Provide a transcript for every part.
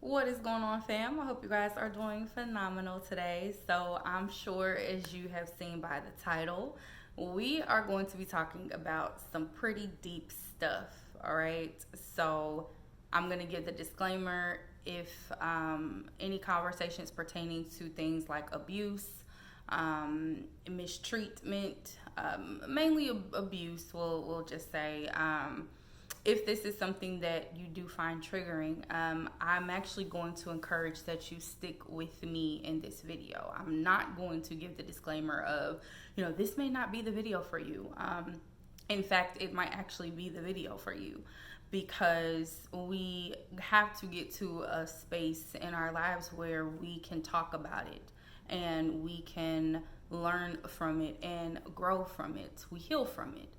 What is going on, fam? I hope you guys are doing phenomenal today. So, I'm sure as you have seen by the title, we are going to be talking about some pretty deep stuff. All right. So, I'm going to give the disclaimer if any conversations pertaining to things like abuse, mistreatment, mainly abuse, we'll just say. If this is something that you do find triggering, I'm actually going to encourage that you stick with me in this video. I'm not going to give the disclaimer of, this may not be the video for you. In fact, it might actually be the video for you because we have to get to a space in our lives where we can talk about it and we can learn from it and grow from it. We heal from it.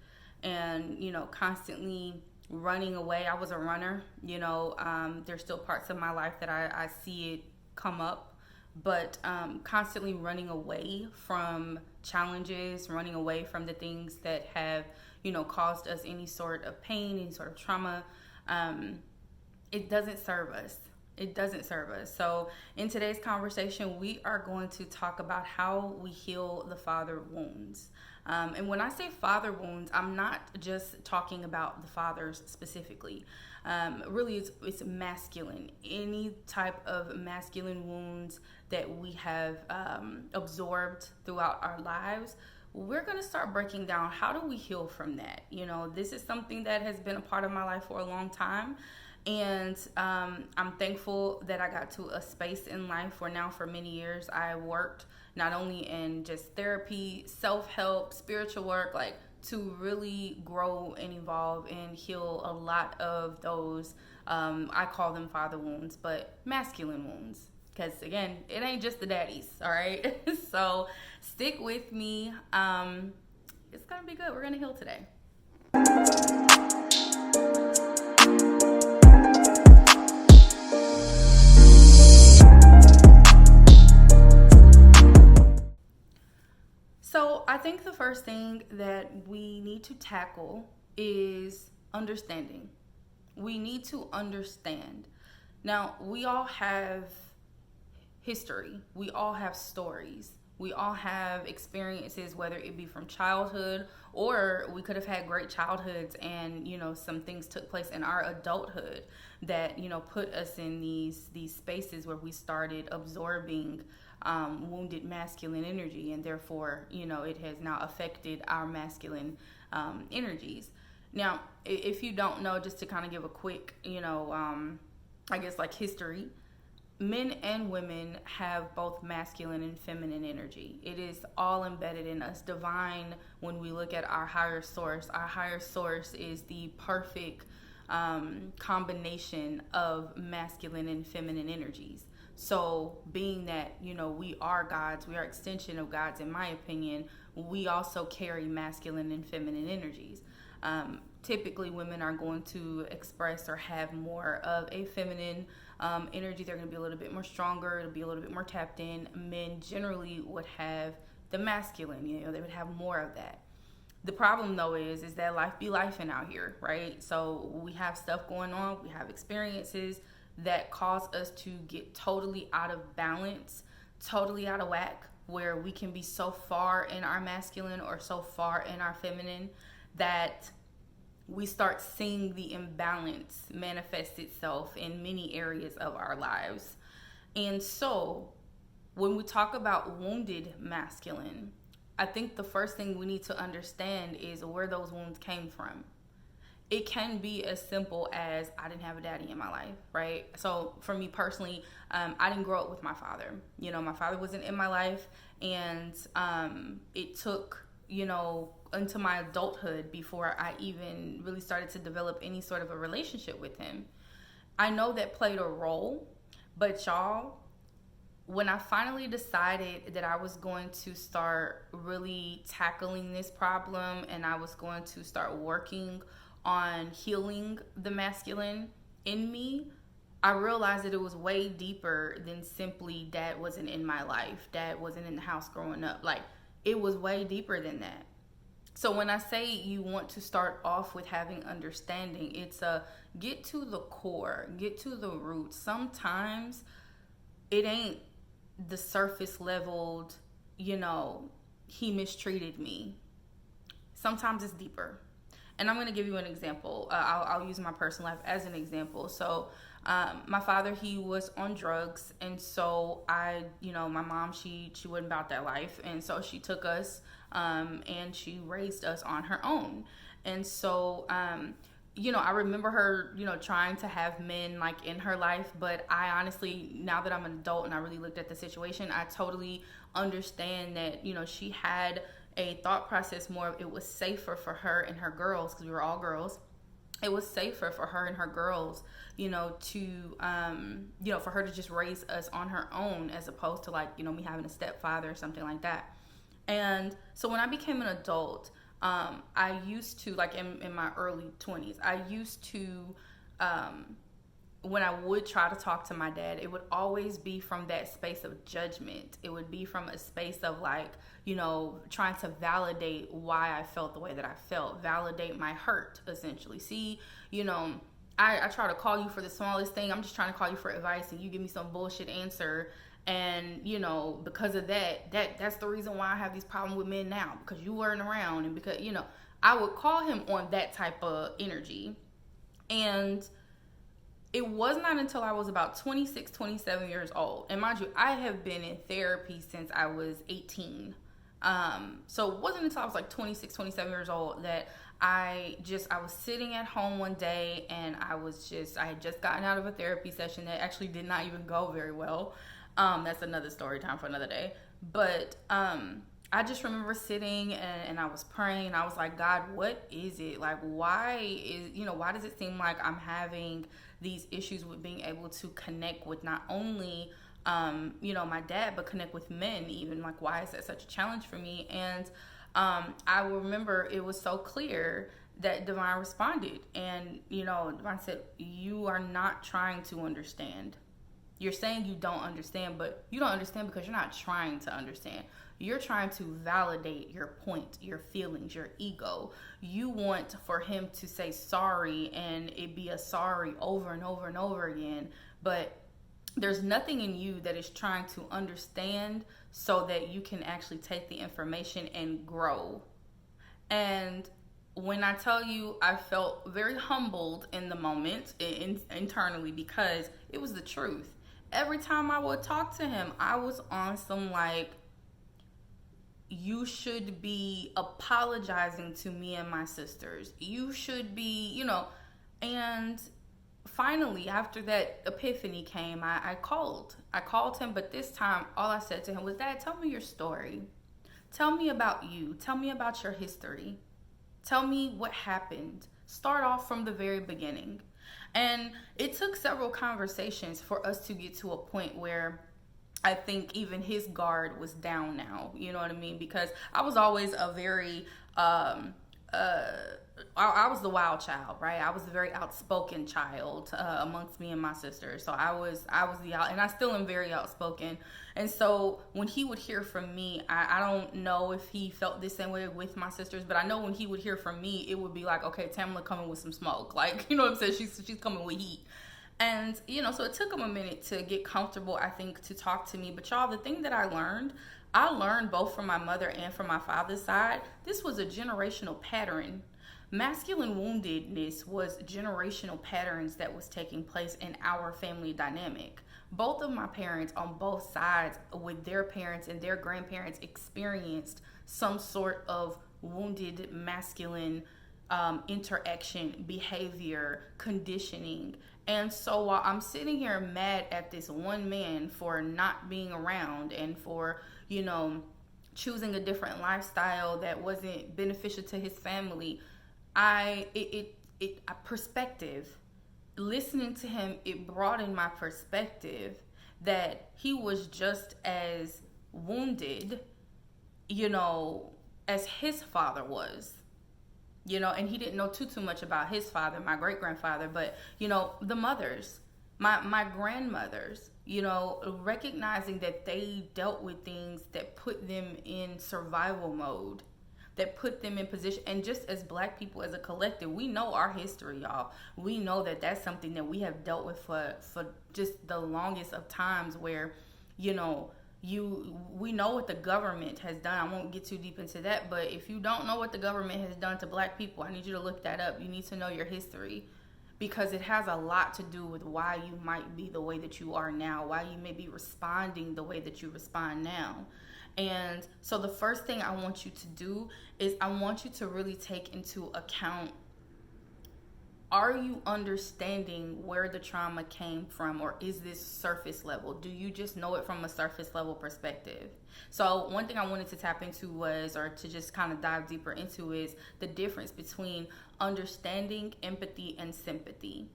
And, constantly running away. I was a runner. There's still parts of my life that I see it come up, but constantly running away from challenges, running away from the things that have, caused us any sort of pain, any sort of trauma. It doesn't serve us. It doesn't serve us. So, in today's conversation, we are going to talk about how we heal the father wounds. And when I say father wounds, I'm not just talking about the fathers specifically. Really, it's masculine. Any type of masculine wounds that we have absorbed throughout our lives, we're going to start breaking down how do we heal from that. This is something that has been a part of my life for a long time. And I'm thankful that I got to a space in life where now for many years I worked not only in just therapy, self-help, spiritual work, like to really grow and evolve and heal a lot of those, I call them father wounds, but masculine wounds. Because again, it ain't just the daddies, all right? So stick with me. It's going to be good. We're going to heal today. So I think the first thing that we need to tackle is understanding. We need to understand. Now, we all have history. We all have stories. We all have experiences, whether it be from childhood or we could have had great childhoods and, some things took place in our adulthood that, put us in these spaces where we started absorbing wounded masculine energy, and therefore, it has now affected our masculine energies. Now, if you don't know, just to kind of give a quick, I guess like history, men and women have both masculine and feminine energy. It is all embedded in us. Divine, when we look at our higher source is the perfect combination of masculine and feminine energies. So being that, we are gods, we are extension of gods, in my opinion, we also carry masculine and feminine energies. Typically, women are going to express or have more of a feminine energy. They're going to be a little bit more stronger. It'll be a little bit more tapped in. Men generally would have the masculine. They would have more of that. The problem, though, is that life be lifing out here, right? So we have stuff going on. We have experiences that cause us to get totally out of balance, totally out of whack, where we can be so far in our masculine or so far in our feminine that we start seeing the imbalance manifest itself in many areas of our lives. And so when we talk about wounded masculine, I think the first thing we need to understand is where those wounds came from. It can be as simple as I didn't have a daddy in my life, right? So for me personally, I didn't grow up with my father. My father wasn't in my life, and it took, into my adulthood before I even really started to develop any sort of a relationship with him. I know that played a role, but y'all, when I finally decided that I was going to start really tackling this problem and I was going to start working on healing the masculine in me, I realized that it was way deeper than simply dad wasn't in my life, dad wasn't in the house growing up. Like, it was way deeper than that. So when I say you want to start off with having understanding, it's a get to the core, get to the root. Sometimes it ain't the surface leveled, you know, he mistreated me. Sometimes it's deeper. And I'm going to give you an example. I'll use my personal life as an example. So, my father, he was on drugs. And so my mom, she wasn't about that life. And so she took us, and she raised us on her own. And so, I remember her, trying to have men like in her life, but I honestly, now that I'm an adult and I really looked at the situation, I totally understand that, she had a thought process more of it was safer for her and her girls, because we were all girls. It was safer for her and her girls, for her to just raise us on her own, as opposed to me having a stepfather or something like that. And so when I became an adult, I used to, in my early 20s, I used to, when I would try to talk to my dad, it would always be from that space of judgment. It would be from a space of trying to validate why I felt the way that I felt, validate my hurt, essentially. See, I try to call you for the smallest thing. I'm just trying to call you for advice, and you give me some bullshit answer. And, because of that's the reason why I have these problems with men now, because you weren't around. And because, I would call him on that type of energy. And it was not until I was about 26, 27 years old. And mind you, I have been in therapy since I was 18. So it wasn't until I was 26, 27 years old that I was sitting at home one day, and I had just gotten out of a therapy session that actually did not even go very well. That's another story time for another day. But I just remember sitting and I was praying, and I was like, God, what is it? Why does it seem like I'm having these issues with being able to connect with not only, my dad, but connect with men even? Why is that such a challenge for me? And I remember it was so clear that Divine responded. And, Divine said, you are not trying to understand. You're saying you don't understand, but you don't understand because you're not trying to understand. You're trying to validate your point, your feelings, your ego. You want for him to say sorry, and it be a sorry over and over and over again. But there's nothing in you that is trying to understand so that you can actually take the information and grow. And when I tell you, I felt very humbled in the moment, internally, because it was the truth. Every time I would talk to him, I was on some you should be apologizing to me and my sisters. You should be, and finally, after that epiphany came, I called him, but this time all I said to him was, Dad, tell me your story. Tell me about you. Tell me about your history. Tell me what happened. Start off from the very beginning. And it took several conversations for us to get to a point where I think even his guard was down now. You know what I mean? Because I was always a very, I was the wild child, right? I was a very outspoken child amongst me and my sisters. So I was and I still am very outspoken. And so when he would hear from me, I don't know if he felt the same way with my sisters, but I know when he would hear from me, it would be like, okay, Tamala coming with some smoke. You know what I'm saying? She's coming with heat. And, so it took him a minute to get comfortable, I think, to talk to me. But y'all, the thing that I learned both from my mother and from my father's side, this was a generational pattern. Masculine woundedness was generational patterns that was taking place in our family dynamic. Both of my parents on both sides, with their parents and their grandparents, experienced some sort of wounded masculine interaction, behavior, conditioning. And so while I'm sitting here mad at this one man for not being around and for, choosing a different lifestyle that wasn't beneficial to his family, perspective. Listening to him, it broadened my perspective that he was just as wounded, as his father was. And he didn't know too much about his father, my great-grandfather, but, the mothers, my grandmothers, recognizing that they dealt with things that put them in survival mode. that put them in position. And just as Black people as a collective, we know our history, y'all. We know that that's something that we have dealt with for just the longest of times, where, you know, we know what the government has done. I won't get too deep into that, but if you don't know what the government has done to Black people, I need you to look that up. You need to know your history, because it has a lot to do with why you might be the way that you are now, why you may be responding the way that you respond now. And so the first thing I want you to do is I want you to really take into account, are you understanding where the trauma came from, or is this surface level? Do you just know it from a surface level perspective? So one thing I wanted to tap into was, or to just kind of dive deeper into, is the difference between understanding, empathy, and sympathy.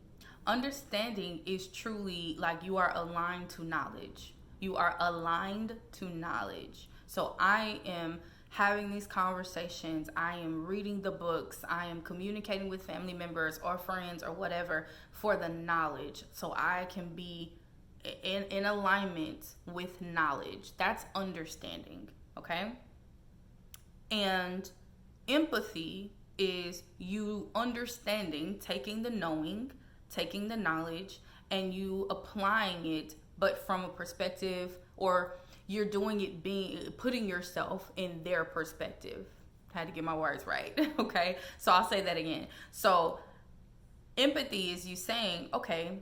Understanding is truly like you are aligned to knowledge. You are aligned to knowledge. So I am having these conversations, I am reading the books, I am communicating with family members or friends or whatever for the knowledge, so I can be in alignment with knowledge. That's understanding, okay? And empathy is you understanding, taking the knowing, taking the knowledge, and you applying it, but from a perspective, or you're doing it putting yourself in their perspective. I had to get my words right. Okay, so I'll say that again. So empathy is you saying, okay,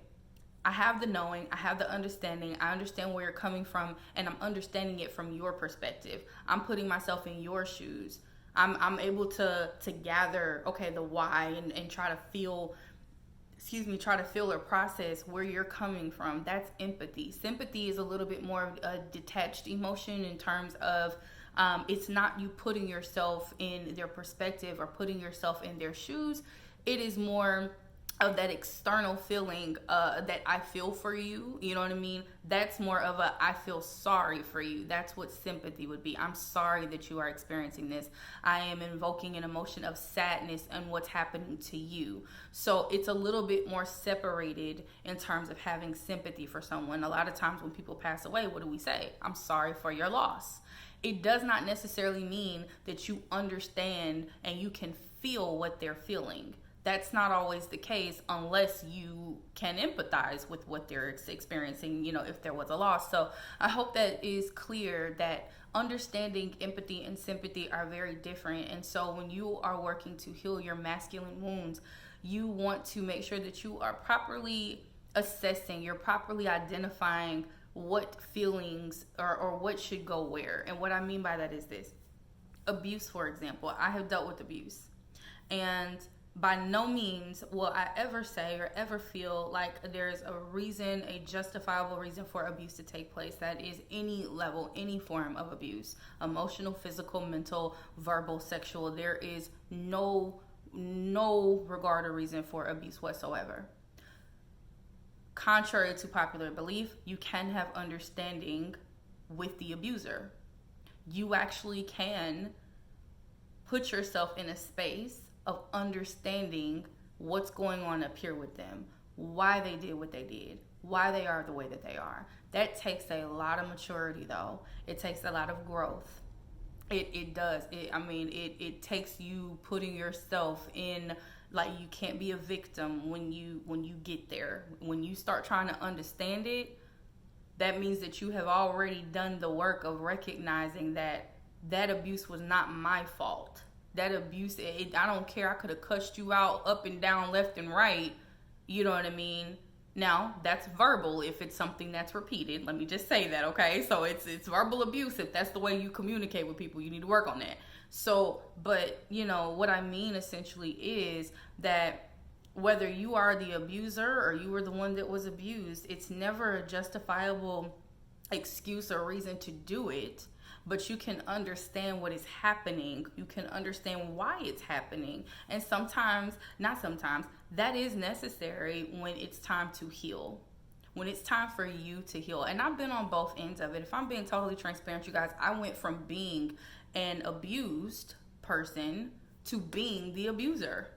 I have the knowing, I have the understanding, I understand where you're coming from, and I'm understanding it from your perspective. I'm putting myself in your shoes. I'm able to gather, okay, the why, and try to feel or process where you're coming from. That's empathy. Sympathy is a little bit more of a detached emotion, in terms of it's not you putting yourself in their perspective or putting yourself in their shoes. It is more of that external feeling that I feel for you. You know what I mean? That's more of a I feel sorry for you. That's what sympathy would be. I'm sorry that you are experiencing this. I am invoking an emotion of sadness and what's happening to you. So it's a little bit more separated in terms of having sympathy for someone. A lot of times when people pass away, what do we say? I'm sorry for your loss. It does not necessarily mean that you understand and you can feel what they're feeling. That's not always the case unless you can empathize with what they're experiencing, you know, if there was a loss. So I hope that is clear, that understanding, empathy, and sympathy are very different. And so when you are working to heal your masculine wounds, you want to make sure that you are properly assessing, you're properly identifying what feelings or what should go where. And what I mean by that is this. Abuse, for example. I have dealt with abuse. And by no means will I ever say or ever feel like there's a reason, a justifiable reason for abuse to take place. That is any level, any form of abuse, emotional, physical, mental, verbal, sexual. There is no regard or reason for abuse whatsoever. Contrary to popular belief, you can have understanding with the abuser. You actually can put yourself in a space of understanding what's going on up here with them, why they did what they did, why they are the way that they are. That takes a lot of maturity, though. It takes a lot of growth. It does. It takes you putting yourself in, like, you can't be a victim when you get there. When you start trying to understand it, that means that you have already done the work of recognizing that abuse was not my fault. That abuse, I don't care. I could have cussed you out up and down, left and right. You know what I mean? Now, that's verbal if it's something that's repeated. Let me just say that, okay? So it's verbal abuse. If that's the way you communicate with people, you need to work on that. So, but, you know, what I mean essentially is that whether you are the abuser or you were the one that was abused, it's never a justifiable excuse or reason to do it. But you can understand what is happening. You can understand why it's happening. And not sometimes, that is necessary when it's time to heal. When it's time for you to heal. And I've been on both ends of it. If I'm being totally transparent, you guys, I went from being an abused person to being the abuser.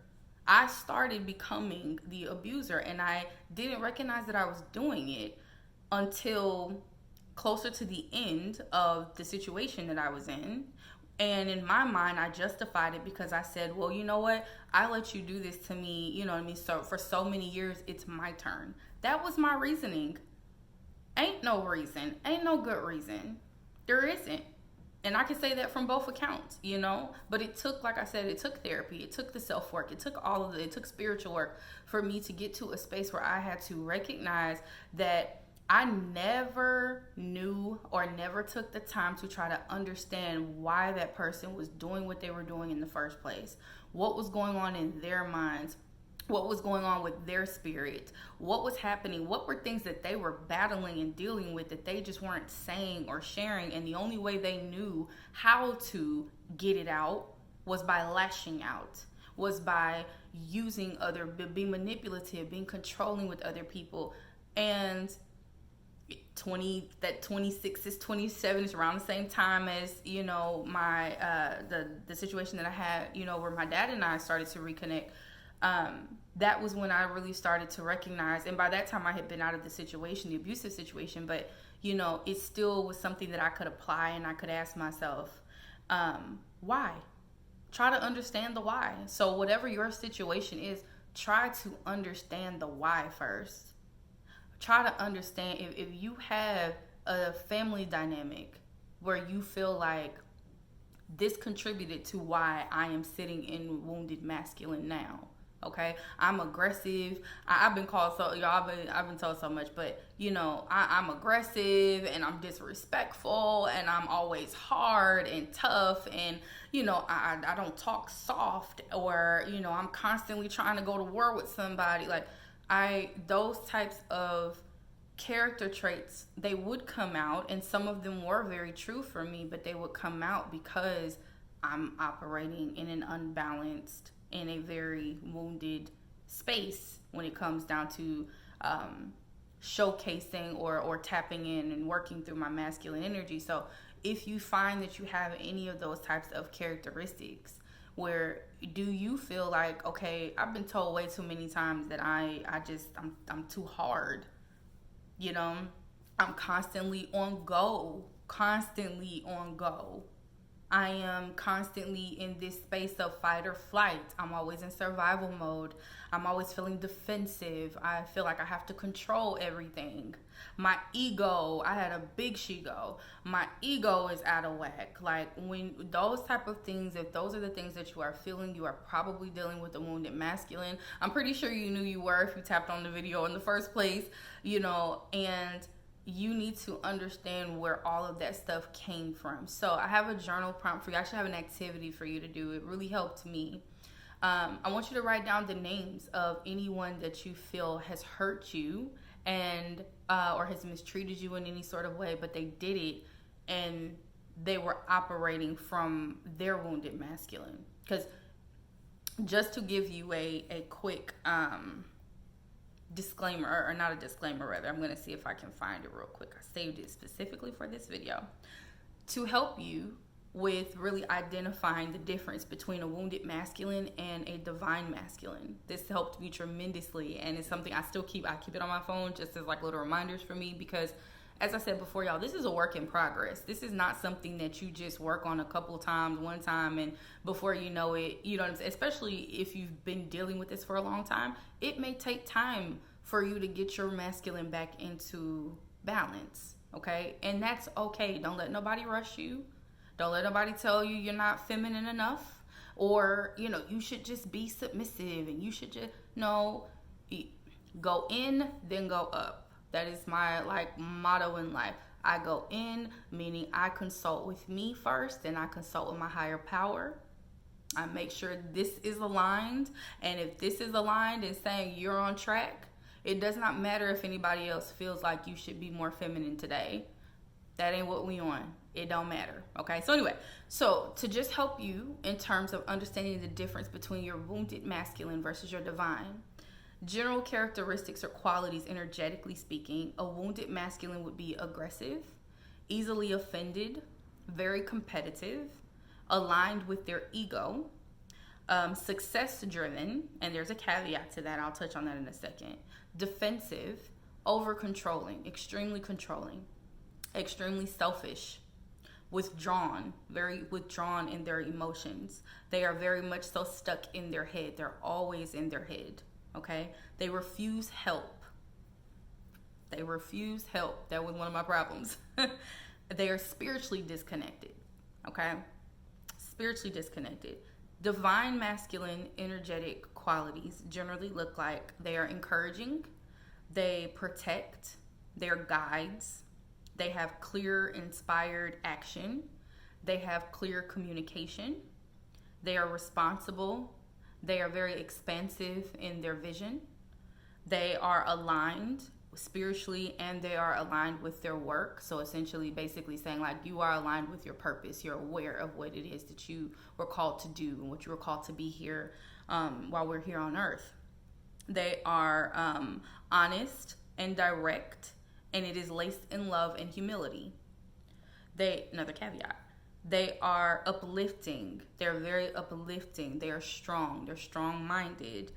I started becoming the abuser, and I didn't recognize that I was doing it until closer to the end of the situation that I was in. And in my mind, I justified it because I said, well, you know what? I let you do this to me, you know what I mean? So for so many years, it's my turn. That was my reasoning. Ain't no reason. Ain't no good reason. There isn't. And I can say that from both accounts, you know? But it took, like I said, it took therapy. It took the self-work. It took all of it. It took spiritual work for me to get to a space where I had to recognize that I never knew or never took the time to try to understand why that person was doing what they were doing in the first place. What was going on in their minds? What was going on with their spirit? What was happening? What were things that they were battling and dealing with that they just weren't saying or sharing? And the only way they knew how to get it out was by lashing out, was by using being manipulative, being controlling with other people. And 26 is 27 is around the same time as, you know, my the situation that I had, you know, where my dad and I started to reconnect. That was when I really started to recognize, and by that time I had been out of the situation, the abusive situation, but you know, it still was something that I could apply, and I could ask myself, why? Try to understand the why. So whatever your situation is, try to understand the why first. Try to understand if you have a family dynamic where you feel like this contributed to why I am sitting in wounded masculine now. Okay, I'm aggressive. I've been called so, y'all. I've been told so much, but you know, I'm aggressive and I'm disrespectful and I'm always hard and tough, and you know, I don't talk soft, or you know, I'm constantly trying to go to war with somebody. Like those types of character traits, they would come out, and some of them were very true for me, but they would come out because I'm operating in an unbalanced, in a very wounded space when it comes down to showcasing or tapping in and working through my masculine energy. So if you find that you have any of those types of characteristics, where do you feel like, okay, I've been told way too many times that I'm too hard, you know, I'm constantly on go. I am constantly in this space of fight or flight. I'm always in survival mode. I'm always feeling defensive. I feel like I have to control everything. My ego, I had a big she-go. My ego is out of whack. Like when those type of things, if those are the things that you are feeling, you are probably dealing with a wounded masculine. I'm pretty sure you knew you were if you tapped on the video in the first place, you know, and you need to understand where all of that stuff came from. So I have a journal prompt for you. I actually have an activity for you to do. It really helped me. I want you to write down the names of anyone that you feel has hurt you and or has mistreated you in any sort of way, but they did it and they were operating from their wounded masculine. Because just to give you a quick disclaimer, or not a disclaimer, rather, I'm going to see if I can find it real quick. I saved it specifically for this video to help you with really identifying the difference between a wounded masculine and a divine masculine. This helped me tremendously, and it's something I keep it on my phone just as like little reminders for me, because as I said before, y'all, this is a work in progress. This is not something that you just work on a couple times, one time, and before you know it, you know what I'm saying? Especially if you've been dealing with this for a long time, it may take time for you to get your masculine back into balance, okay? And that's okay. Don't let nobody rush you. Don't let nobody tell you you're not feminine enough, or, you know, you should just be submissive and you should just, no, go in, then go up. That is my motto in life. I go in, meaning I consult with me first, and I consult with my higher power. I make sure this is aligned, and if this is aligned and saying you're on track, it does not matter if anybody else feels like you should be more feminine today. That ain't what we on. It don't matter. Okay. So anyway, so to just help you in terms of understanding the difference between your wounded masculine versus your divine. General characteristics or qualities, energetically speaking, a wounded masculine would be aggressive, easily offended, very competitive, aligned with their ego, success driven, and there's a caveat to that. I'll touch on that in a second. Defensive, over controlling, extremely selfish, very withdrawn in their emotions. They are very much so stuck in their head. They're always in their head, okay? They refuse help. They refuse help. That was one of my problems. They are spiritually disconnected, okay? Spiritually disconnected. Divine masculine energetic qualities generally look like they are encouraging, they protect, they're guides, they have clear, inspired action, they have clear communication, they are responsible, they are very expansive in their vision, they are aligned spiritually, and they are aligned with their work. So essentially basically saying like you are aligned with your purpose. You're aware of what it is that you were called to do and what you were called to be here while we're here on earth. They are honest and direct, and it is laced in love and humility. Another caveat, they are uplifting. They're very uplifting. They are strong. They're strong-minded.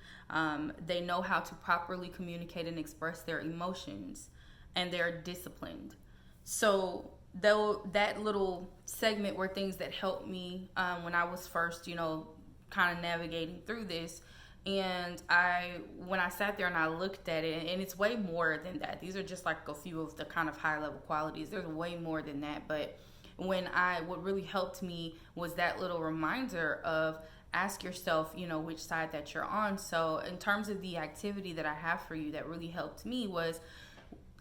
They know how to properly communicate and express their emotions, and they're disciplined. So though that little segment were things that helped me when I was first, kind of navigating through this. And when I sat there and I looked at it, and it's way more than that. These are just like a few of the kind of high level qualities. There's way more than that. But what really helped me was that little reminder of ask yourself, which side that you're on. So in terms of the activity that I have for you that really helped me was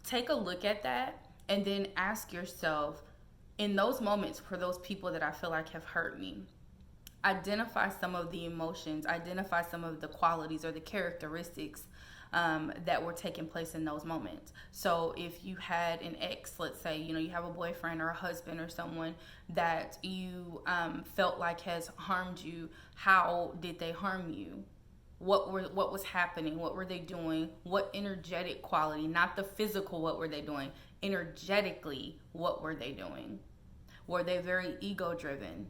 take a look at that and then ask yourself, in those moments for those people that I feel like have hurt me, identify some of the emotions, identify some of the qualities or the characteristics that were taking place in those moments. So if you had an ex, let's say, you have a boyfriend or a husband or someone that you felt like has harmed you, how did they harm you? What was happening? What were they doing? What energetic quality, not the physical, what were they doing? Energetically, what were they doing? Were they very ego driven?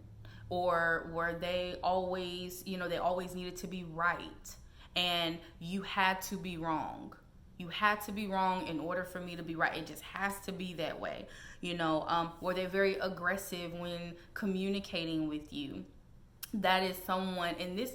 Or were they always, they always needed to be right, and you had to be wrong. You had to be wrong in order for me to be right. It just has to be that way. Were they very aggressive when communicating with you? That is someone, and this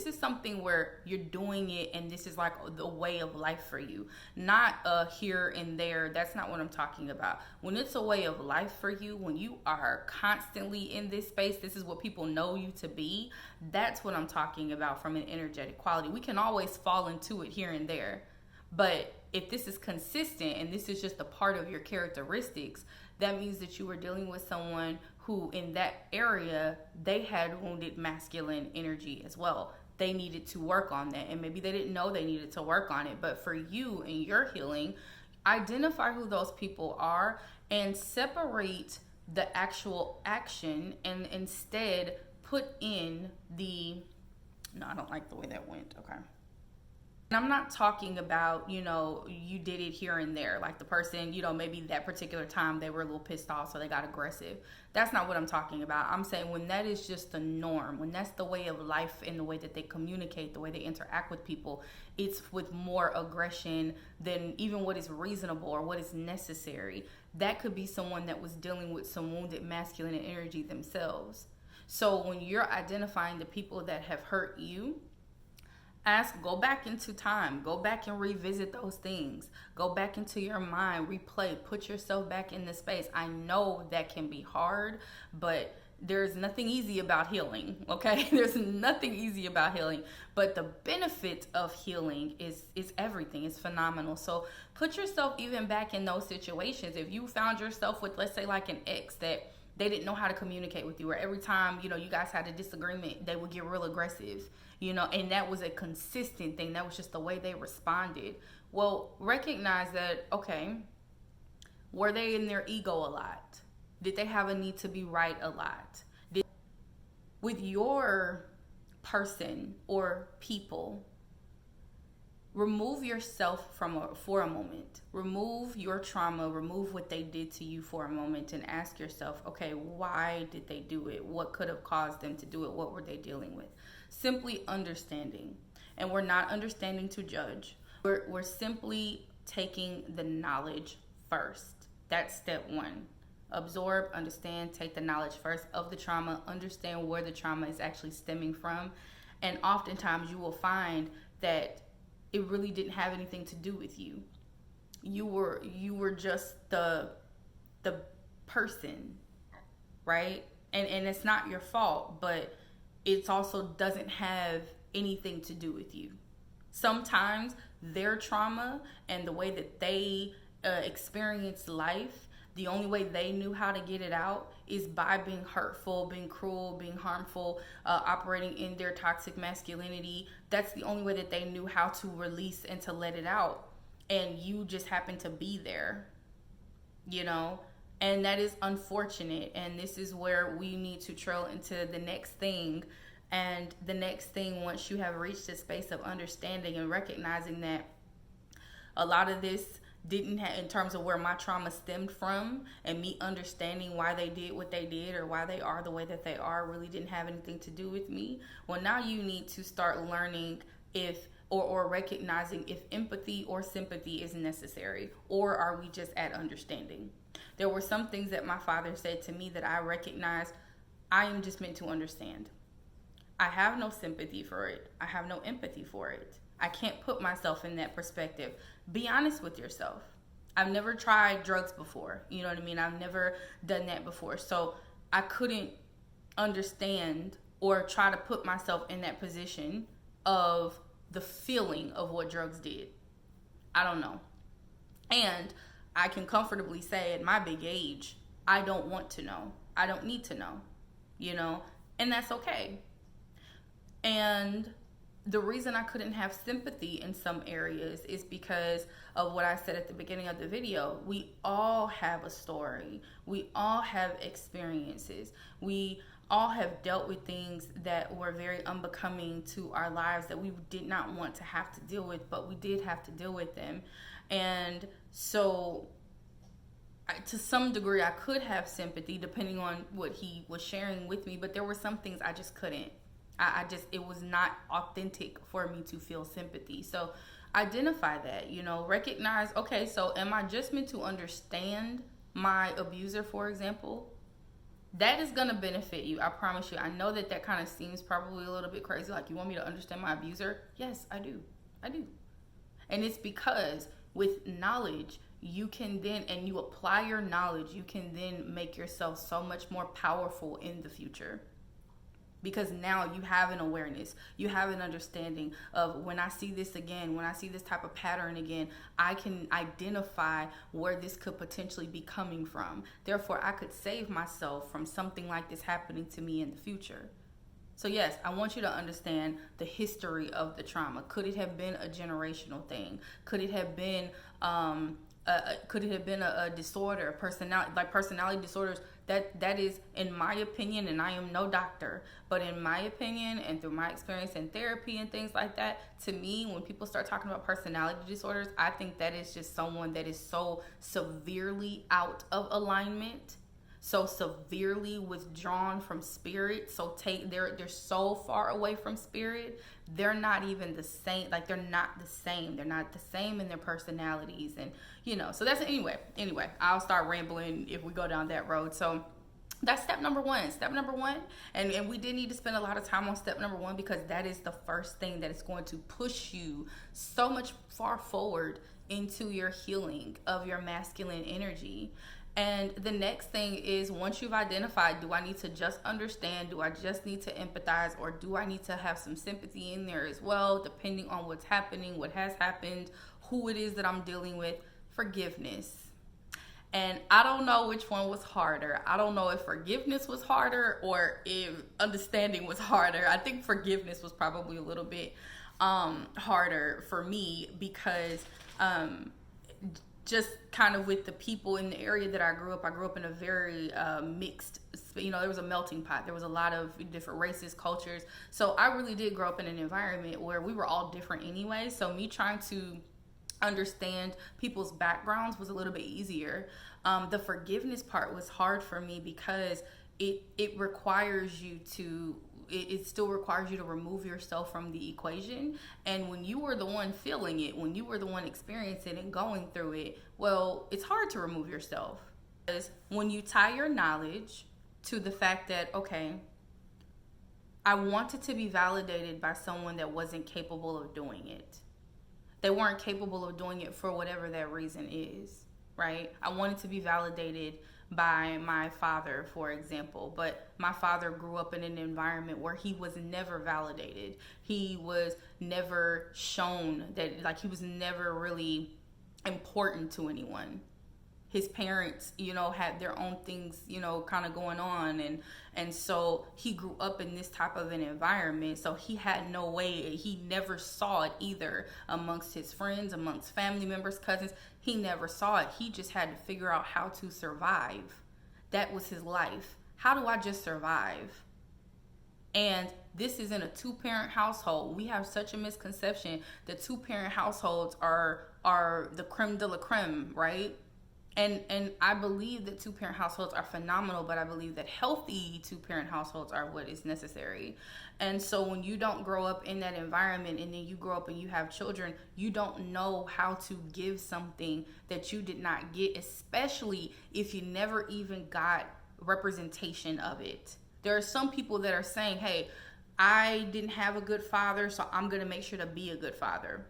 is something where you're doing it and this is like the way of life for you, not here and there. That's not what I'm talking about. When it's a way of life for you, when you are constantly in this space, this is what people know you to be. That's what I'm talking about from an energetic quality. We can always fall into it here and there, but if this is consistent and this is just a part of your characteristics, that means that you were dealing with someone who in that area, they had wounded masculine energy as well. They needed to work on that, and maybe they didn't know they needed to work on it. But for you in your healing, identify who those people are and separate the actual action, and instead put in no, I don't like the way that went. Okay. And I'm not talking about, you did it here and there. Like the person, maybe that particular time they were a little pissed off, so they got aggressive. That's not what I'm talking about. I'm saying when that is just the norm, when that's the way of life and the way that they communicate, the way they interact with people, it's with more aggression than even what is reasonable or what is necessary. That could be someone that was dealing with some wounded masculine energy themselves. So when you're identifying the people that have hurt you, go back into time, go back and revisit those things, go back into your mind, replay, put yourself back in the space. I know that can be hard, but there's nothing easy about healing, okay? There's nothing easy about healing, but the benefit of healing is everything. It's phenomenal. So put yourself even back in those situations. If you found yourself with, let's say, like an ex that they didn't know how to communicate with you, or every time, you guys had a disagreement, they would get real aggressive, and that was a consistent thing. That was just the way they responded. Well, recognize that, okay, were they in their ego a lot? Did they have a need to be right a lot? With your person or people, remove yourself for a moment. Remove your trauma, remove what they did to you for a moment, and ask yourself, okay, why did they do it? What could have caused them to do it? What were they dealing with? Simply understanding. And we're not understanding to judge. We're simply taking the knowledge first. That's step one. Absorb, understand, take the knowledge first of the trauma, understand where the trauma is actually stemming from. And oftentimes you will find that it really didn't have anything to do with you. You were just the person, right? And it's not your fault, but it also doesn't have anything to do with you. Sometimes their trauma and the way that they experienced life, the only way they knew how to get it out is by being hurtful, being cruel, being harmful, operating in their toxic masculinity. That's the only way that they knew how to release and to let it out. And you just happen to be there, you know? And that is unfortunate. And this is where we need to trail into the next thing. And the next thing, once you have reached a space of understanding and recognizing that a lot of this didn't have, in terms of where my trauma stemmed from, and me understanding why they did what they did or why they are the way that they are, really didn't have anything to do with me. Well, now you need to start learning if or recognizing if empathy or sympathy is necessary, or are we just at understanding? There were some things that my father said to me that I recognized I am just meant to understand. I have no sympathy for it. I have no empathy for it. I can't put myself in that perspective. Be honest with yourself. I've never tried drugs before. You know what I mean? I've never done that before. So I couldn't understand or try to put myself in that position of the feeling of what drugs did. I don't know. And I can comfortably say at my big age, I don't want to know. I don't need to know, you know, and that's okay. And the reason I couldn't have sympathy in some areas is because of what I said at the beginning of the video. We all have a story. We all have experiences. We all have dealt with things that were very unbecoming to our lives that we did not want to have to deal with, but we did have to deal with them. And so to some degree, I could have sympathy depending on what he was sharing with me, but there were some things I just couldn't. It was not authentic for me to feel sympathy. So identify that, you know, recognize, okay, so am I just meant to understand my abuser, for example? That is going to benefit you. I promise you. I know that that kind of seems probably a little bit crazy. Like, you want me to understand my abuser? Yes, I do. I do. And it's because with knowledge, you can then, and you apply your knowledge, you can then make yourself so much more powerful in the future. Because now you have an awareness, you have an understanding of, when I see this again, when I see this type of pattern again, I can identify where this could potentially be coming from. Therefore, I could save myself from something like this happening to me in the future. So yes, I want you to understand the history of the trauma. Could it have been a generational thing? Could it have been a disorder, personality disorders? That is, in my opinion, and I am no doctor, but in my opinion and through my experience in therapy and things like that, to me, when people start talking about personality disorders, I think that is just someone that is so severely out of alignment, so severely withdrawn from spirit, they're so far away from spirit, they're not even the same. Like, they're not the same in their personalities. And you know, so that's anyway, I'll start rambling if we go down that road. So that's step number one. And we did need to spend a lot of time on step number one, because that is the first thing that is going to push you so much far forward into your healing of your masculine energy. And the next thing is, once you've identified, do I need to just understand? Do I just need to empathize? Or do I need to have some sympathy in there as well, depending on what's happening, what has happened, who it is that I'm dealing with? Forgiveness. And I don't know which one was harder. I don't know if forgiveness was harder or if understanding was harder. I think forgiveness was probably a little bit harder for me, because just kind of with the people in the area that I grew up in a very mixed, you know, there was a melting pot. There was a lot of different races, cultures. So I really did grow up in an environment where we were all different anyway. So me trying to understand people's backgrounds was a little bit easier. The forgiveness part was hard for me, because it requires you to, it still requires you to remove yourself from the equation. And when you were the one feeling it, when you were the one experiencing it and going through it, well, it's hard to remove yourself. Because when you tie your knowledge to the fact that, okay, I wanted to be validated by someone that wasn't capable of doing it. They weren't capable of doing it for whatever that reason is, right? I wanted to be validated by my father, for example, but my father grew up in an environment where he was never validated. He was never shown that, like, he was never really important to anyone. His parents, had their own things, kind of going on, and so he grew up in this type of an environment. So he had no way, he never saw it either amongst his friends, amongst family members, cousins. He never saw it. He just had to figure out how to survive. That was his life. How do I just survive? And this is in a two-parent household. We have such a misconception that two-parent households are the creme de la creme, right? And I believe that two-parent households are phenomenal, but I believe that healthy two-parent households are what is necessary. And so when you don't grow up in that environment and then you grow up and you have children, you don't know how to give something that you did not get, especially if you never even got representation of it. There are some people that are saying, hey, I didn't have a good father, so I'm going to make sure to be a good father.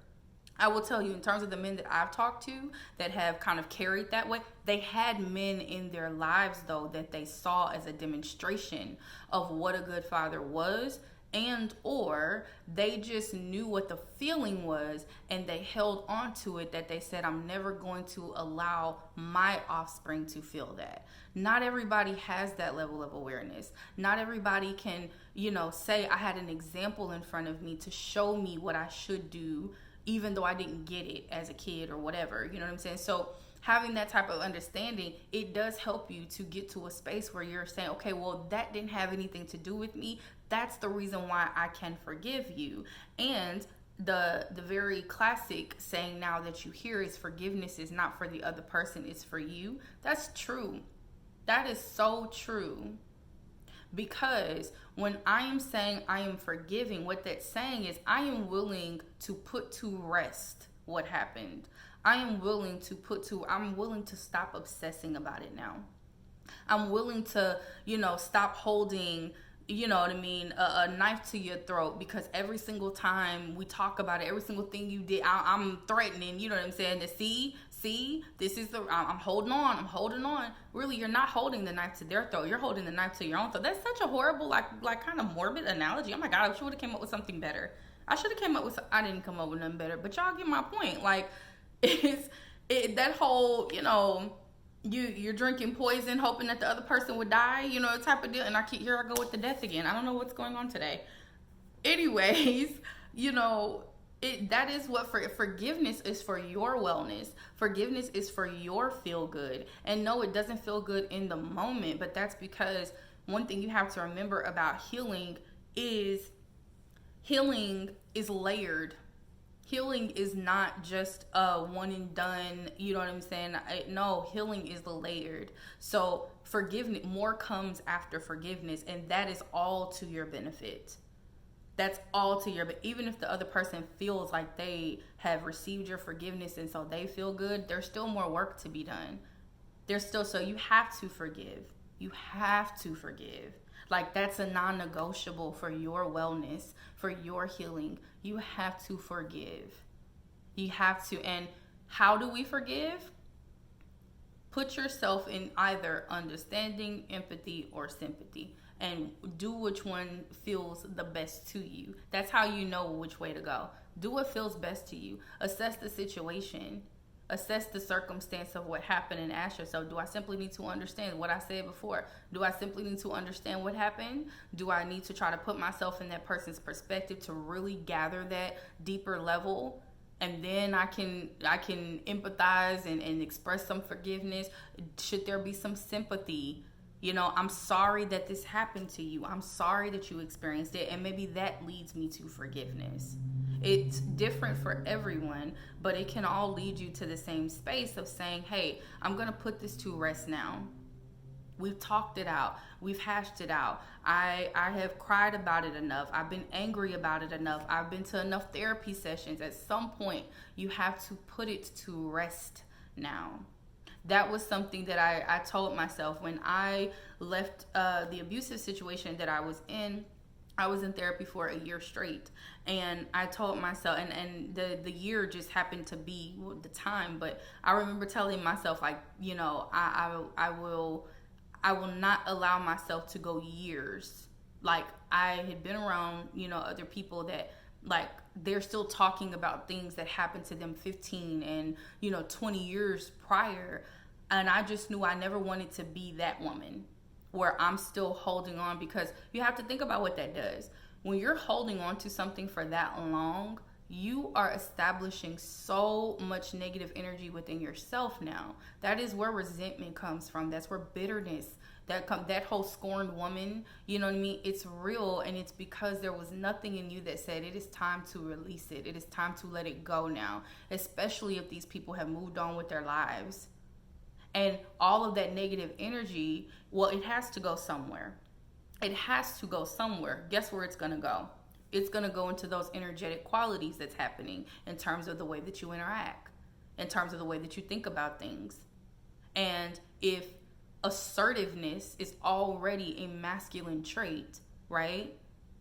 I will tell you, in terms of the men that I've talked to that have kind of carried that way, they had men in their lives, though, that they saw as a demonstration of what a good father was, and or they just knew what the feeling was and they held on to it, that they said, I'm never going to allow my offspring to feel that. Not everybody has that level of awareness. Not everybody can, say I had an example in front of me to show me what I should do, even though I didn't get it as a kid or whatever, you know what I'm saying? So having that type of understanding, it does help you to get to a space where you're saying, okay, well, that didn't have anything to do with me. That's the reason why I can forgive you. And the very classic saying now that you hear is forgiveness is not for the other person, it's for you. That's true. That is so true. Because when I am saying I am forgiving, what that's saying is I am willing to put to rest what happened. I'm willing to stop obsessing about it now. I'm willing to, stop holding, a knife to your throat, because every single time we talk about it, every single thing you did, I'm threatening, you know what I'm saying, to see, this is I'm holding on. Really, you're not holding the knife to their throat. You're holding the knife to your own throat. That's such a horrible, like kind of morbid analogy. Oh my God, I should have came up with something better. I didn't come up with nothing better, but y'all get my point. Like, that whole, you're drinking poison hoping that the other person would die, type of deal. And here I go with the death again. I don't know what's going on today. Anyways, that is what forgiveness is, for your wellness. Forgiveness is for your feel good. And no, it doesn't feel good in the moment, but that's because one thing you have to remember about healing is layered. Healing is not just a one and done, you know what I'm saying? No, healing is layered. So forgiveness, more comes after forgiveness, and that is all to your benefit. That's all to but even if the other person feels like they have received your forgiveness and so they feel good, there's still more work to be done. So you have to forgive. You have to forgive. Like, that's a non-negotiable for your wellness, for your healing. You have to forgive. You have to. And how do we forgive? Put yourself in either understanding, empathy, or sympathy, and do which one feels the best to you. That's how you know which way to go. Do what feels best to you. Assess the situation. Assess the circumstance of what happened and ask yourself, do I simply need to understand what I said before? Do I simply need to understand what happened? Do I need to try to put myself in that person's perspective to really gather that deeper level? And then I can empathize and express some forgiveness. Should there be some sympathy? I'm sorry that this happened to you. I'm sorry that you experienced it. And maybe that leads me to forgiveness. It's different for everyone, but it can all lead you to the same space of saying, hey, I'm going to put this to rest now. We've talked it out. We've hashed it out. I have cried about it enough. I've been angry about it enough. I've been to enough therapy sessions. At some point, you have to put it to rest now. That was something that I told myself when I left the abusive situation that I was in. I was in therapy for a year straight, and I told myself, and the year just happened to be the time, but I remember telling myself, like, you know, I will not allow myself to go years. Like, I had been around, you know, other people that, like, they're still talking about things that happened to them 15 and, you know, 20 years prior, and I just knew I never wanted to be that woman where I'm still holding on, because you have to think about what that does. When you're holding on to something for that long, you are establishing so much negative energy within yourself now. That is where resentment comes from. That's where bitterness, that whole scorned woman, you know what I mean? It's real, and it's because there was nothing in you that said it is time to release it. It is time to let it go now, especially if these people have moved on with their lives. And all of that negative energy, well, it has to go somewhere. It has to go somewhere. Guess where it's going to go? It's going to go into those energetic qualities that's happening in terms of the way that you interact, in terms of the way that you think about things. And if assertiveness is already a masculine trait, right?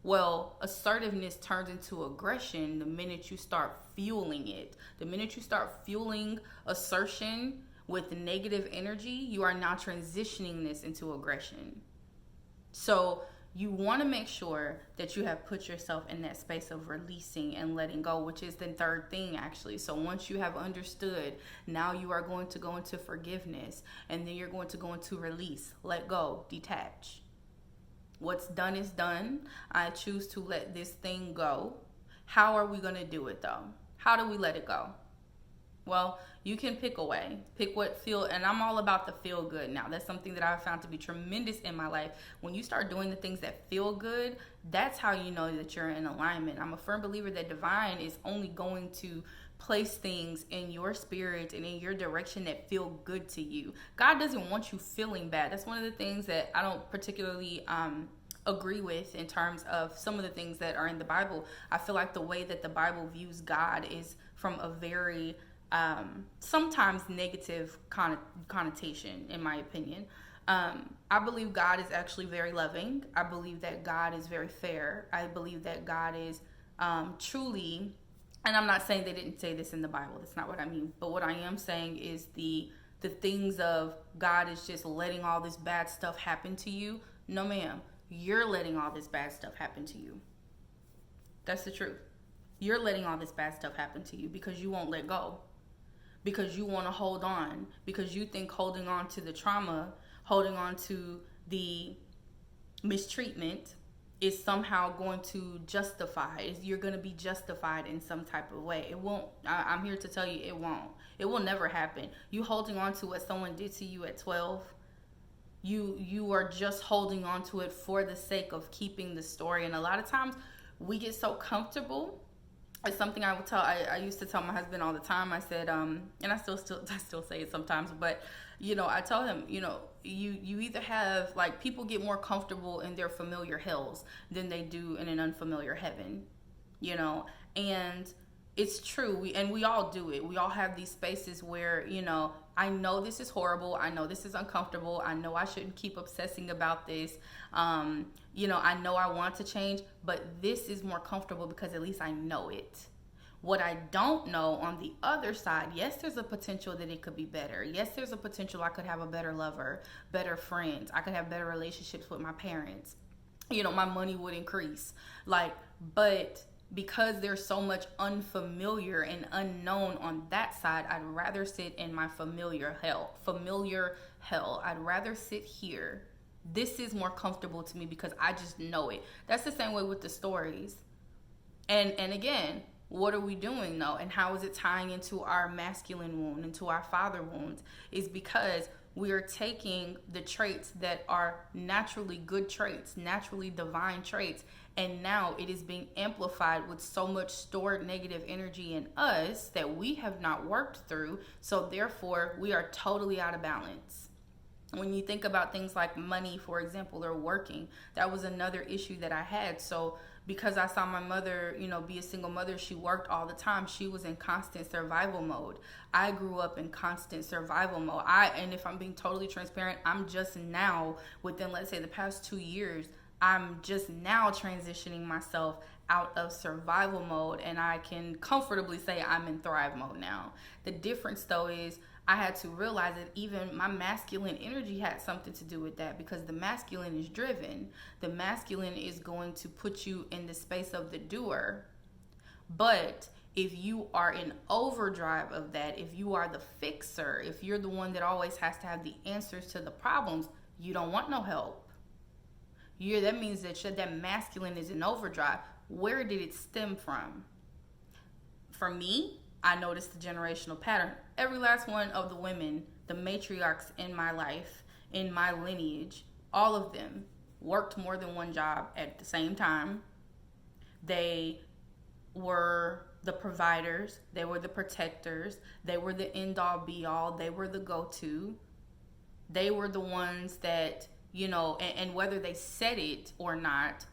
Well, assertiveness turns into aggression the minute you start fueling it. The minute you start fueling assertion with negative energy, you are now transitioning this into aggression. So you want to make sure that you have put yourself in that space of releasing and letting go, which is the third thing, actually. So once you have understood, now you are going to go into forgiveness, and then you're going to go into release, let go, detach. What's done is done. I choose to let this thing go. How are we going to do it, though? How do we let it go? Well, you can pick a way. Pick what and I'm all about the feel good now. That's something that I've found to be tremendous in my life. When you start doing the things that feel good, that's how you know that you're in alignment. I'm a firm believer that divine is only going to place things in your spirit and in your direction that feel good to you. God doesn't want you feeling bad. That's one of the things that I don't particularly agree with in terms of some of the things that are in the Bible. I feel like the way that the Bible views God is from a very sometimes negative connotation, in my opinion. I believe God is actually very loving. I believe that God is very fair. I believe that God is truly, and I'm not saying they didn't say this in the Bible. That's not what I mean. But what I am saying is the things of God is just letting all this bad stuff happen to you. No, ma'am. You're letting all this bad stuff happen to you. That's the truth. You're letting all this bad stuff happen to you because you won't let go. Because you want to hold on, because you think holding on to the trauma, holding on to the mistreatment is somehow going to justify. You're going to be justified in some type of way. It won't. I'm here to tell you it won't. It will never happen. You holding on to what someone did to you at 12, you are just holding on to it for the sake of keeping the story. And a lot of times we get so comfortable. It's something I would tell. I used to tell my husband all the time. I said, and I still say it sometimes. But you know, I tell him, you know, you either have, like, people get more comfortable in their familiar hells than they do in an unfamiliar heaven. You know, and it's true. We all do it. We all have these spaces where, you know, I know this is horrible. I know this is uncomfortable. I know I shouldn't keep obsessing about this. You know, I know I want to change, but this is more comfortable because at least I know it. What I don't know on the other side, yes, there's a potential that it could be better. Yes, there's a potential I could have a better lover, better friends. I could have better relationships with my parents. You know, my money would increase. But because there's so much unfamiliar and unknown on that side, I'd rather sit in my familiar hell. I'd rather sit here. This is more comfortable to me because I just know it. That's the same way with the stories. And again, what are we doing though? And how is it tying into our masculine wound, into our father wounds? Is because we are taking the traits that are naturally good traits, naturally divine traits, and now it is being amplified with so much stored negative energy in us that we have not worked through. So therefore, we are totally out of balance. When you think about things like money, for example, or working, that was another issue that I had. So because I saw my mother, be a single mother. She worked all the time. She was in constant survival mode. I grew up in constant survival mode. And if I'm being totally transparent, I'm just now, within, let's say, the past 2 years, I'm just now transitioning myself out of survival mode, and I can comfortably say I'm in thrive mode now. The difference, though, is I had to realize that even my masculine energy had something to do with that, because the masculine is driven. The masculine is going to put you in the space of the doer. But if you are in overdrive of that, if you are the fixer, if you're the one that always has to have the answers to the problems, you don't want no help. That means that masculine is in overdrive. Where did it stem from? For me, I noticed the generational pattern. Every last one of the women, the matriarchs in my life, in my lineage, all of them worked more than one job at the same time. They were the providers. They were the protectors. They were the end-all be-all. They were the go-to. They were the ones that, and whether they said it or not,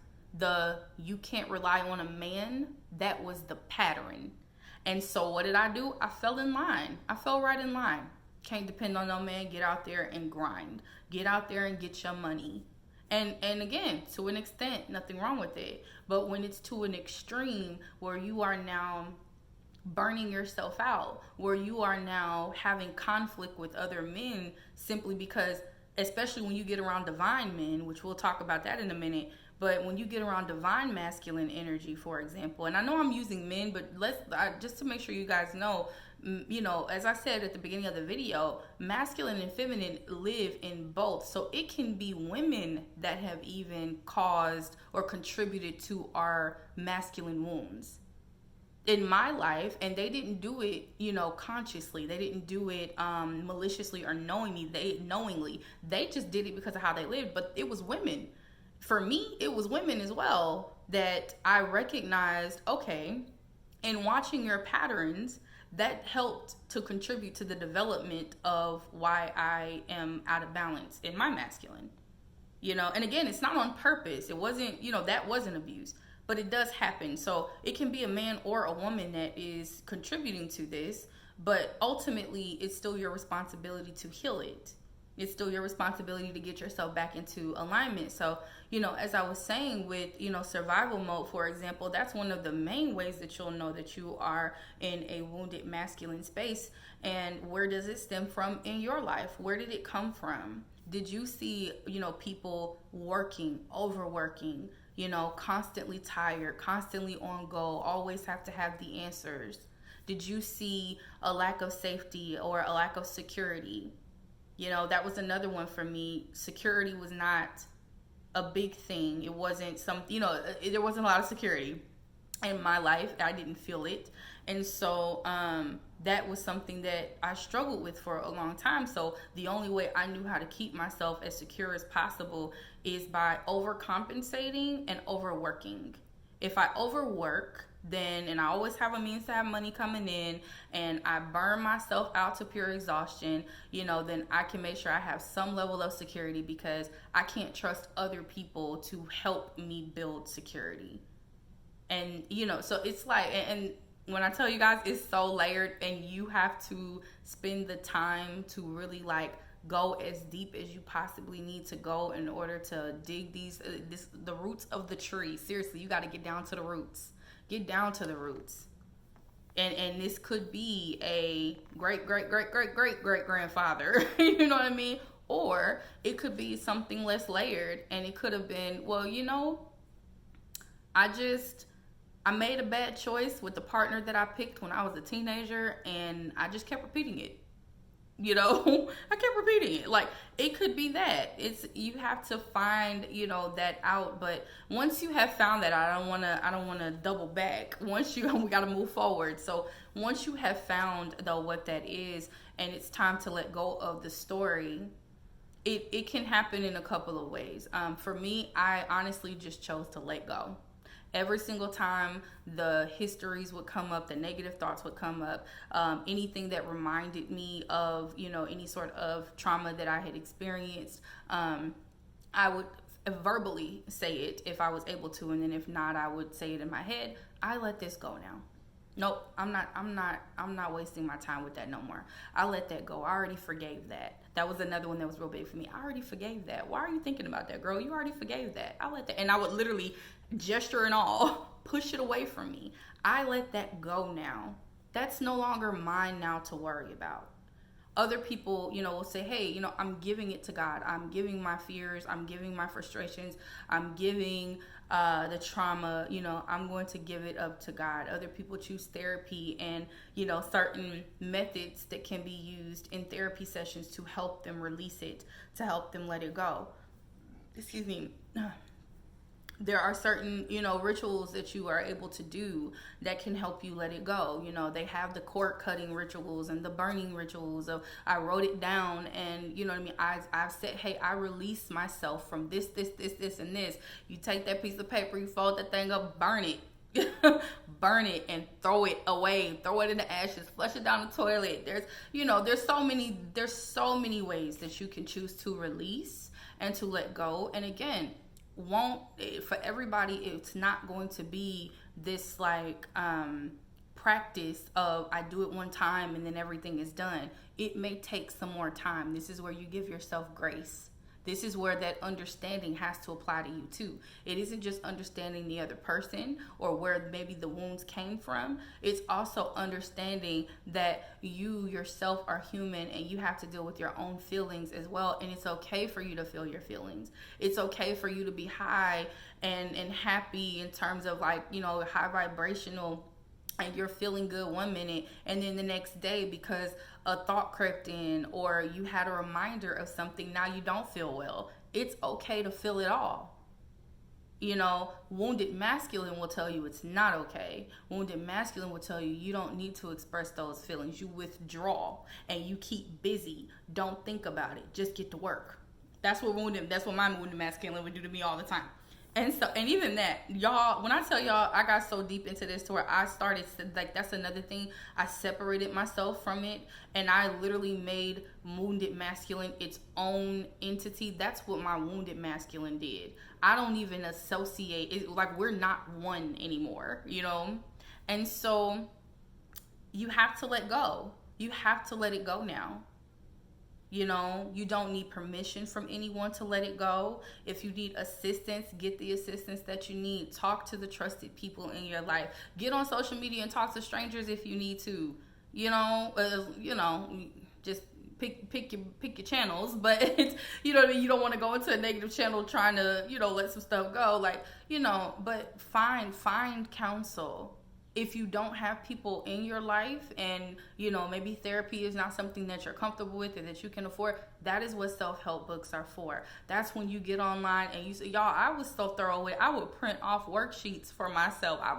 you can't rely on a man, that was the pattern. And so what did I do? I fell in line. I fell right in line. Can't depend on no man. Get out there and grind. Get out there and get your money. And again, to an extent, nothing wrong with it. But when it's to an extreme where you are now burning yourself out, where you are now having conflict with other men simply because, especially when you get around divine men, which we'll talk about that in a minute, but when you get around divine masculine energy, for example, and I know I'm using men, but just to make sure you guys know, as I said at the beginning of the video, masculine and feminine live in both. So it can be women that have even caused or contributed to our masculine wounds in my life, and they didn't do it, consciously. They didn't do it maliciously or knowingly. They just did it because of how they lived. But it was women. For me, it was women as well that I recognized, okay, in watching your patterns, that helped to contribute to the development of why I am out of balance in my masculine. And again, it's not on purpose. It wasn't, that wasn't abuse. But it does happen. So it can be a man or a woman that is contributing to this, but ultimately it's still your responsibility to heal it. It's still your responsibility to get yourself back into alignment. So, as I was saying with, survival mode, for example, that's one of the main ways that you'll know that you are in a wounded masculine space. And where does it stem from in your life? Where did it come from? Did you see, people working, overworking, constantly tired, constantly on go, always have to have the answers? Did you see a lack of safety or a lack of security? That was another one for me. Security was not a big thing. It wasn't there wasn't a lot of security in my life. I didn't feel it. And so that was something that I struggled with for a long time. So the only way I knew how to keep myself as secure as possible is by overcompensating and overworking. If I overwork, and I always have a means to have money coming in, and I burn myself out to pure exhaustion, then I can make sure I have some level of security, because I can't trust other people to help me build security. And, so it's like, and when I tell you guys, it's so layered, and you have to spend the time to really go as deep as you possibly need to go in order to dig the roots of the tree. Seriously, you got to get down to the roots. Get down to the roots. And this could be a great grandfather, you know what I mean? Or it could be something less layered, and it could have been, I made a bad choice with the partner that I picked when I was a teenager, and I just kept repeating it. I kept repeating it. It could be that. You have to find, that out. But once you have found that, I don't want to double back. We got to move forward. So once you have found, though, what that is, and it's time to let go of the story, it can happen in a couple of ways. For me, I honestly just chose to let go. Every single time the histories would come up, the negative thoughts would come up, anything that reminded me of, any sort of trauma that I had experienced, I would verbally say it if I was able to, and then if not, I would say it in my head. I let this go now. Nope, I'm not wasting my time with that no more. I let that go. I already forgave that. That was another one that was real big for me. I already forgave that. Why are you thinking about that, girl? You already forgave that. I let that, and I would literally, gesture and all, push it away from me. I let that go now. That's no longer mine now to worry about. Other people, will say, hey, I'm giving it to God. I'm giving my fears. I'm giving my frustrations. I'm giving the trauma, I'm going to give it up to God. Other people choose therapy and, certain methods that can be used in therapy sessions to help them release it, to help them let it go. Excuse me. There are certain, rituals that you are able to do that can help you let it go. They have the cord cutting rituals and the burning rituals of, I wrote it down and, I've said, hey, I release myself from this, and this. You take that piece of paper, you fold that thing up, burn it. Burn it and throw it away, throw it in the ashes, flush it down the toilet. There's so many ways that you can choose to release and to let go. And again, for everybody, it's not going to be this practice of I do it one time and then everything is done. It may take some more time. This is where you give yourself grace. This is where that understanding has to apply to you too. It isn't just understanding the other person or where maybe the wounds came from. It's also understanding that you yourself are human and you have to deal with your own feelings as well. And it's okay for you to feel your feelings. It's okay for you to be high and happy in terms of high vibrational, and you're feeling good one minute and then the next day because a thought crept in or you had a reminder of something, now you don't feel well. It's okay to feel it all. Wounded masculine will tell you it's not okay. Wounded masculine will tell you don't need to express those feelings. You withdraw and you keep busy. Don't think about it. Just get to work. That's what my wounded masculine would do to me all the time. And even that, y'all, when I tell y'all, I got so deep into this to where I started, that's another thing. I separated myself from it and I literally made wounded masculine its own entity. That's what my wounded masculine did. I don't even associate it. We're not one anymore, And so you have to let go. You have to let it go now. You don't need permission from anyone to let it go. If you need assistance, get the assistance that you need. Talk to the trusted people in your life. Get on social media and talk to strangers if you need to. Just pick your channels. But it's, you don't want to go into a negative channel trying to, let some stuff go. But find counsel. If you don't have people in your life and, maybe therapy is not something that you're comfortable with or that you can afford, that is what self-help books are for. That's when you get online and you say, y'all, I was so thorough with it. I would print off worksheets for myself. I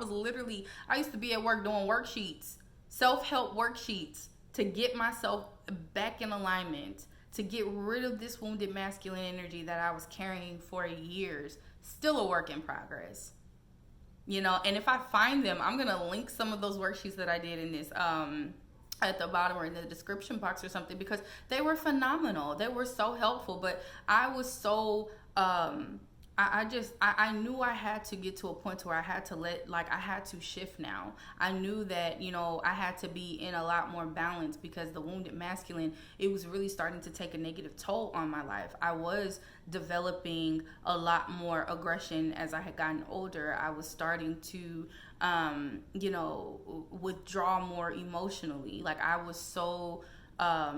used to be at work doing worksheets, self-help worksheets to get myself back in alignment, to get rid of this wounded masculine energy that I was carrying for years. Still a work in progress. And if I find them, I'm going to link some of those worksheets that I did in this, at the bottom or in the description box or something, because they were phenomenal. They were so helpful, but I was so, I knew I had to get to a point where I had to I had to shift now. I knew that, I had to be in a lot more balance because the wounded masculine, it was really starting to take a negative toll on my life. I was developing a lot more aggression as I had gotten older. I was starting to, withdraw more emotionally. I was so, I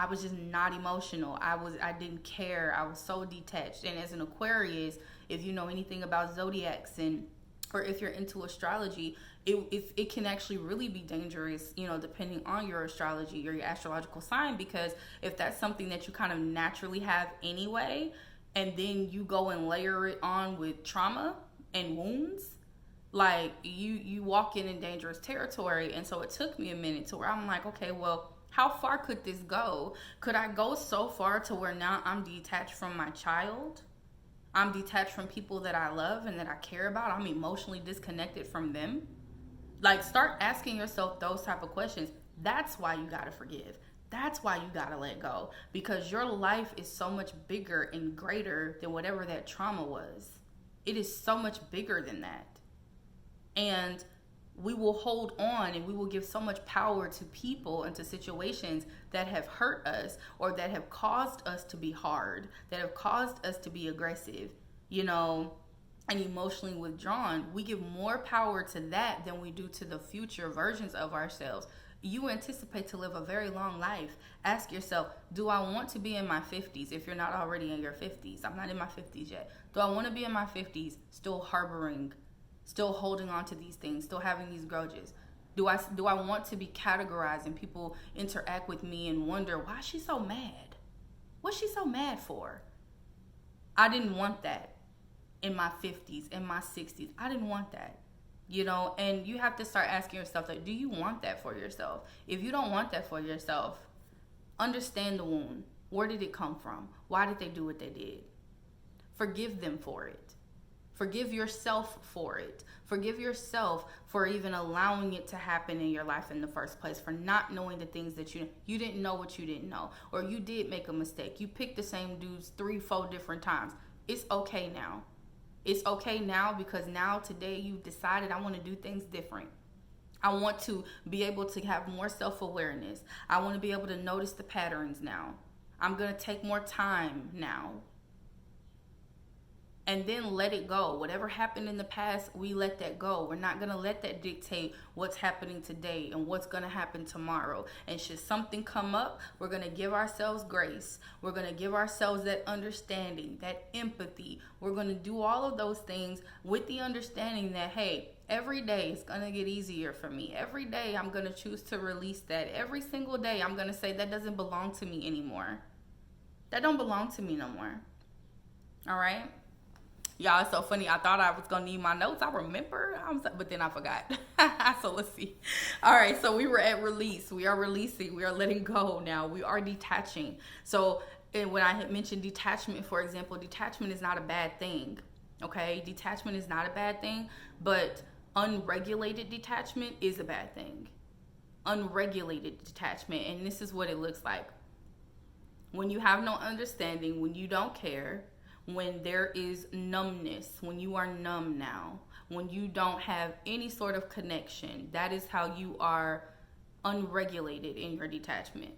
was just not emotional. I didn't care. I was so detached. And as an Aquarius, if you know anything about zodiacs or if you're into astrology, it can actually really be dangerous, depending on your astrology or your astrological sign, because if that's something that you kind of naturally have anyway, and then you go and layer it on with trauma and wounds, you walk in dangerous territory. And so it took me a minute to where I'm like, okay, well, how far could this go? Could I go so far to where now I'm detached from my child? I'm detached from people that I love and that I care about. I'm emotionally disconnected from them. Start asking yourself those type of questions. That's why you gotta forgive. That's why you gotta let go, because your life is so much bigger and greater than whatever that trauma was. It is so much bigger than that. And we will hold on and we will give so much power to people and to situations that have hurt us or that have caused us to be hard, that have caused us to be aggressive, and emotionally withdrawn. We give more power to that than we do to the future versions of ourselves. You anticipate to live a very long life. Ask yourself, do I want to be in my 50s if you're not already in your 50s? I'm not in my 50s yet. Do I want to be in my 50s still harboring, still holding on to these things, still having these grudges? Do I want to be categorized and people interact with me and wonder, why is she so mad? What's she so mad for? I didn't want that in my 50s, in my 60s. I didn't want that. And you have to start asking yourself, like, do you want that for yourself? If you don't want that for yourself, understand the wound. Where did it come from? Why did they do what they did? Forgive them for it. Forgive yourself for it. Forgive yourself for even allowing it to happen in your life in the first place, for not knowing the things that you didn't know what you didn't know, or you did make a mistake. You picked the same dudes 3-4 different times. It's okay now. It's okay now, because now today you've decided, I want to do things different. I want to be able to have more self-awareness. I want to be able to notice the patterns now. I'm going to take more time now. And then let it go. Whatever happened in the past, we let that go. We're not going to let that dictate what's happening today and what's going to happen tomorrow. And should something come up, we're going to give ourselves grace. We're going to give ourselves that understanding, that empathy. We're going to do all of those things with the understanding that, hey, every day it's going to get easier for me. Every day I'm going to choose to release that. Every single day I'm going to say that doesn't belong to me anymore. That don't belong to me no more. All right? Y'all, it's so funny. I thought I was going to need my notes. I remember, but then I forgot. So let's see. All right, so we were at release. We are releasing. We are letting go now. We are detaching. So when I had mentioned detachment, for example, detachment is not a bad thing, okay? Detachment is not a bad thing, but unregulated detachment is a bad thing. Unregulated detachment, and this is what it looks like. When you have no understanding, when you don't care, when there is numbness, when you are numb now, when you don't have any sort of connection, that is how you are unregulated in your detachment.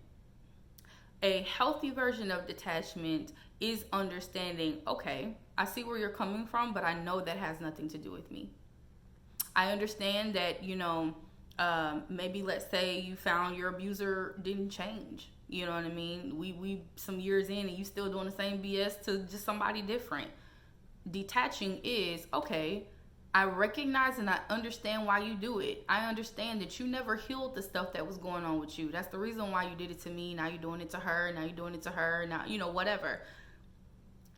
A healthy version of detachment is understanding, okay, I see where you're coming from, but I know that has nothing to do with me. I understand that, maybe let's say you found your abuser didn't change. You know what I mean? We some years in and you still doing the same BS to just somebody different. Detaching is, okay, I recognize and I understand why you do it. I understand that you never healed the stuff that was going on with you. That's the reason why you did it to me. Now you're doing it to her. Now you're doing it to her. Now, whatever.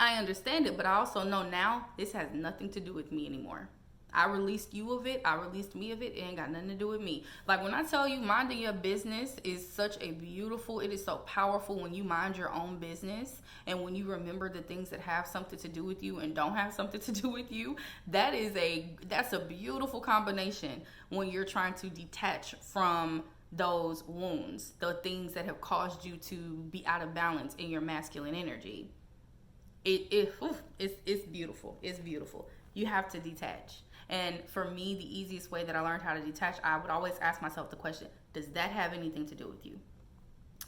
I understand it, but I also know now this has nothing to do with me anymore. I released you of it. I released me of it. It ain't got nothing to do with me. Like when I tell you minding your business is such a beautiful, it is so powerful when you mind your own business and when you remember the things that have something to do with you and don't have something to do with you. That's a beautiful combination when you're trying to detach from those wounds, the things that have caused you to be out of balance in your masculine energy. It's beautiful. It's beautiful. You have to detach. And for me, the easiest way that I learned how to detach, I would always ask myself the question, does that have anything to do with you?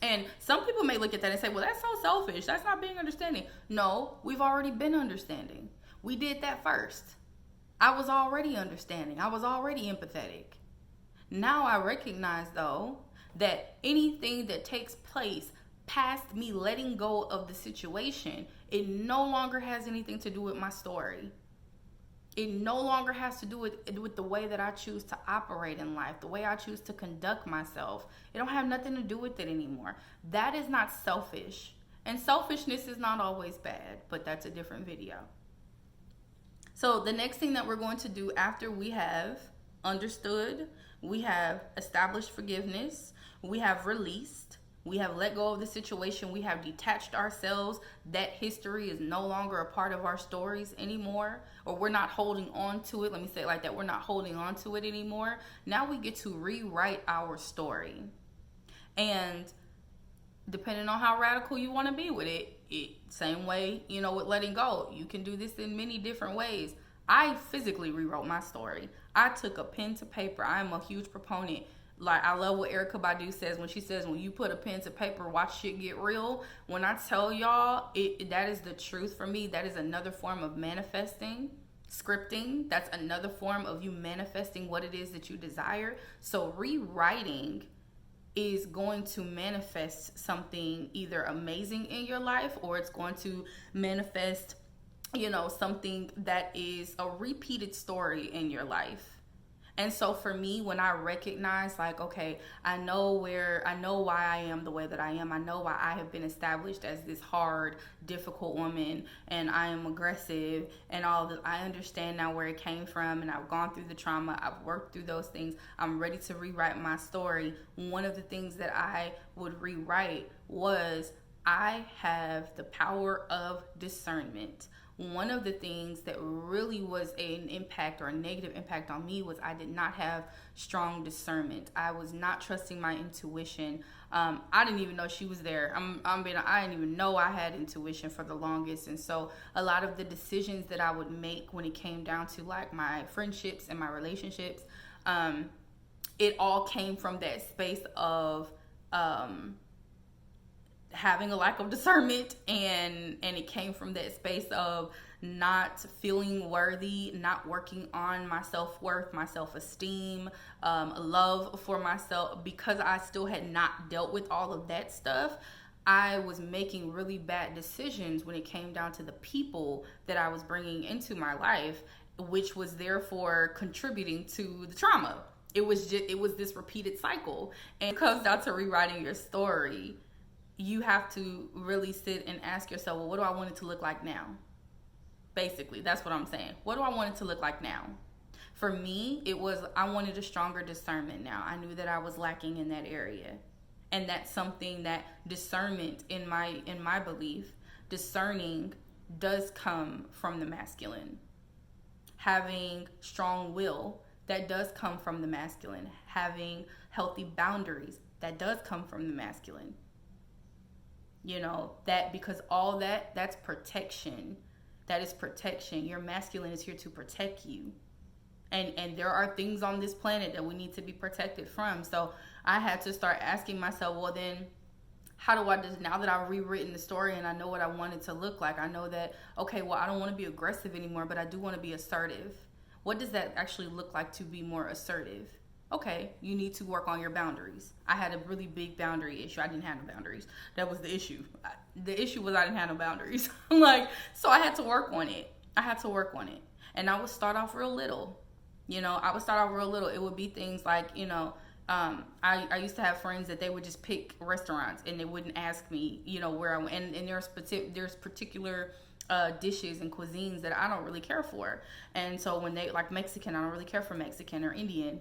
And some people may look at that and say, well, that's so selfish. That's not being understanding. No, we've already been understanding. We did that first. I was already understanding. I was already empathetic. Now I recognize, though, that anything that takes place past me letting go of the situation, it no longer has anything to do with my story. It no longer has to do with the way that I choose to operate in life, the way I choose to conduct myself. It don't have nothing to do with it anymore. That is not selfish. And selfishness is not always bad, but that's a different video. So the next thing that we're going to do after we have understood, we have established forgiveness, we have released, we have let go of the situation, we have detached ourselves. That history is no longer a part of our stories anymore, or we're not holding on to it. Let me say it like that. We're not holding on to it anymore. Now we get to rewrite our story. And depending on how radical you want to be with it, same way, with letting go. You can do this in many different ways. I physically rewrote my story. I took a pen to paper. I am a huge proponent. Like, I love what Erykah Badu says when she says, when you put a pen to paper, watch shit get real. When I tell y'all, that is the truth for me. That is another form of manifesting. Scripting, that's another form of you manifesting what it is that you desire. So rewriting is going to manifest something either amazing in your life, or it's going to manifest, something that is a repeated story in your life. And so for me, when I recognize, like, okay, I know why I am the way that I am. I know why I have been established as this hard, difficult woman, and I am aggressive and all that. I understand now where it came from, and I've gone through the trauma. I've worked through those things. I'm ready to rewrite my story. One of the things that I would rewrite was, I have the power of discernment. One of the things that really was an impact or a negative impact on me was I did not have strong discernment. I was not trusting my intuition. I didn't even know she was there. I didn't even know I had intuition for the longest. And so a lot of the decisions that I would make when it came down to like my friendships and my relationships, it all came from that space of having a lack of discernment, and it came from that space of not feeling worthy, not working on my self-worth, my self-esteem, love for myself. Because I still had not dealt with all of that stuff, I was making really bad decisions when it came down to the people that I was bringing into my life, which was therefore contributing to the trauma. It was this repeated cycle. And it comes down to rewriting your story. You have to really sit and ask yourself, well, what do I want it to look like now? Basically, that's what I'm saying. What do I want it to look like now? For me, I wanted a stronger discernment now. I knew that I was lacking in that area. And that's something that discernment, in my belief, discerning does come from the masculine. Having strong will, that does come from the masculine. Having healthy boundaries, that does come from the masculine. Because all that's protection. That is protection. Your masculine is here to protect you. And there are things on this planet that we need to be protected from. So I had to start asking myself, well, then how do I just, now that I've rewritten the story and I know what I want it to look like, I know that, okay, well, I don't want to be aggressive anymore, but I do want to be assertive. What does that actually look like to be more assertive? Okay, you need to work on your boundaries. I had a really big boundary issue. I didn't have no boundaries. That was the issue. The issue was I didn't have no boundaries. So I had to work on it. And I would start off real little. It would be things like, I used to have friends that they would just pick restaurants and they wouldn't ask me, where I went. And there's particular dishes and cuisines that I don't really care for. And so when they, like Mexican, I don't really care for Mexican, or Indian.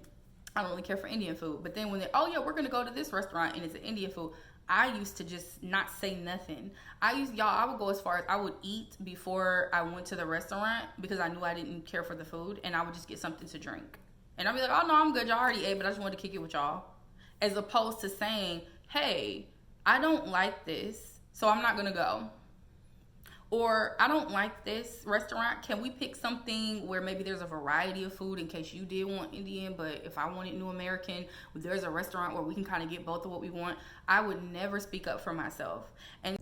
I don't really care for Indian food. But then when they, we're going to go to this restaurant and it's an Indian food, I used to just not say nothing. I would go as far as I would eat before I went to the restaurant because I knew I didn't care for the food, and I would just get something to drink. And I'd be like, oh no, I'm good. Y'all already ate, but I just wanted to kick it with y'all. As opposed to saying, hey, I don't like this, so I'm not going to go. Or I don't like this restaurant. Can we pick something where maybe there's a variety of food in case you did want Indian, but if I wanted New American, there's a restaurant where we can kind of get both of what we want. I would never speak up for myself. And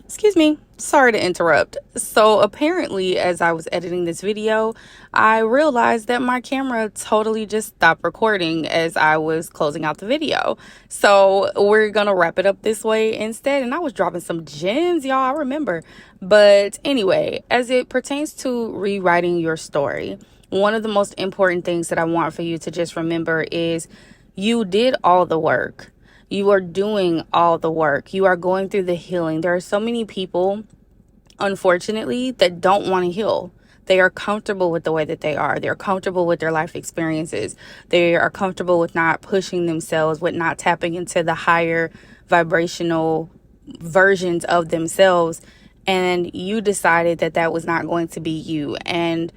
excuse me, sorry to interrupt. So apparently, as I was editing this video, I realized that my camera totally just stopped recording as I was closing out the video. So we're gonna wrap it up this way instead. And I was dropping some gems, y'all, I remember. But anyway, as it pertains to rewriting your story, one of the most important things that I want for you to just remember is you did all the work. You are doing all the work. You are going through the healing. There are so many people, unfortunately, that don't want to heal. They are comfortable with the way that they are. They're comfortable with their life experiences. They are comfortable with not pushing themselves, with not tapping into the higher vibrational versions of themselves. And you decided that that was not going to be you. And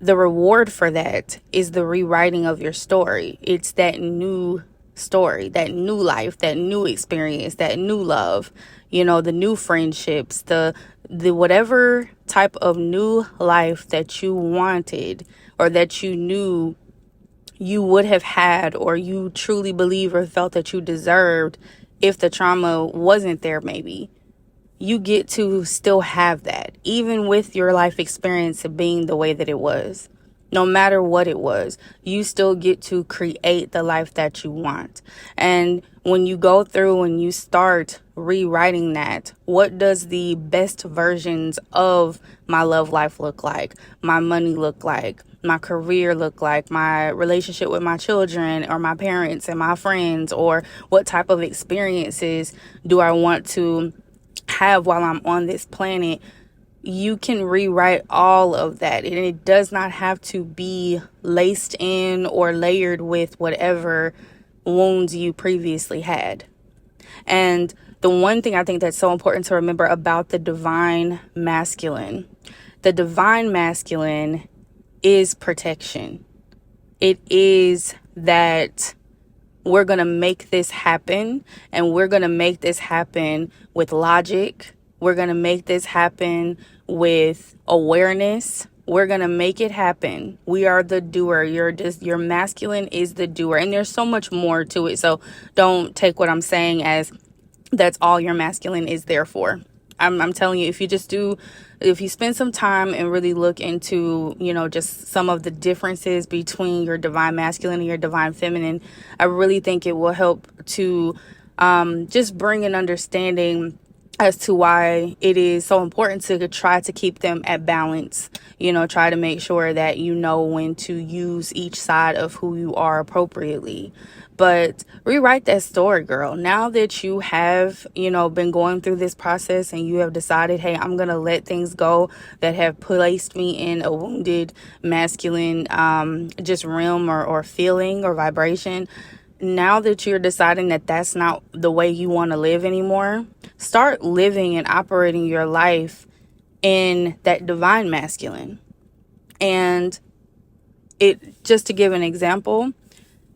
the reward for that is the rewriting of your story. It's that new story, that new life, that new experience, that new love, the new friendships, the whatever type of new life that you wanted or that you knew you would have had, or you truly believe or felt that you deserved if the trauma wasn't there, maybe. You get to still have that, even with your life experience being the way that it was. No matter what it was, you still get to create the life that you want. And when you go through and you start rewriting that, what does the best versions of my love life look like? My money look like? My career look like? My relationship with my children or my parents and my friends? Or what type of experiences do I want to have while I'm on this planet? You can rewrite all of that, and it does not have to be laced in or layered with whatever wounds you previously had. And the one thing I think that's so important to remember about the divine masculine is protection. It is that we're going to make this happen, and we're going to make this happen with logic. We're going to make this happen with awareness. We're going to make it happen. We are the doer. Your masculine is the doer. And there's so much more to it. So don't take what I'm saying as that's all your masculine is there for. I'm telling you, if you spend some time and really look into, just some of the differences between your divine masculine and your divine feminine, I really think it will help to just bring an understanding as to why it is so important to try to keep them at balance. Try to make sure that you know when to use each side of who you are appropriately. But rewrite that story, girl. Now that you have, been going through this process and you have decided, hey, I'm going to let things go that have placed me in a wounded masculine just realm or feeling or vibration. Now that you're deciding that that's not the way you want to live anymore, start living and operating your life in that divine masculine. And just to give an example,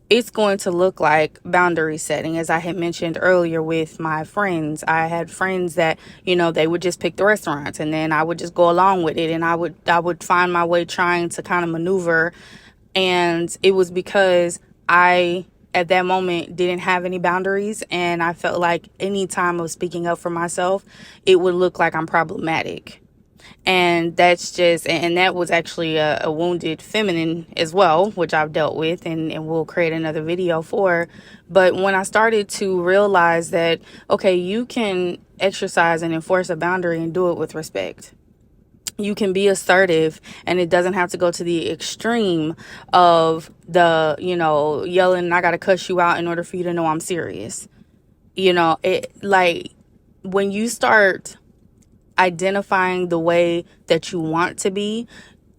it's going to look like boundary setting. As I had mentioned earlier with my friends, I had friends that, they would just pick the restaurants and then I would just go along with it. And I would find my way trying to kind of maneuver. And it was because I, at that moment, didn't have any boundaries. And I felt like any time of speaking up for myself, it would look like I'm problematic. And that was actually a wounded feminine as well, which I've dealt with and we'll create another video for. But when I started to realize that, okay, you can exercise and enforce a boundary and do it with respect. You can be assertive, and it doesn't have to go to the extreme of the, yelling, I got to cuss you out in order for you to know I'm serious. When you start identifying the way that you want to be,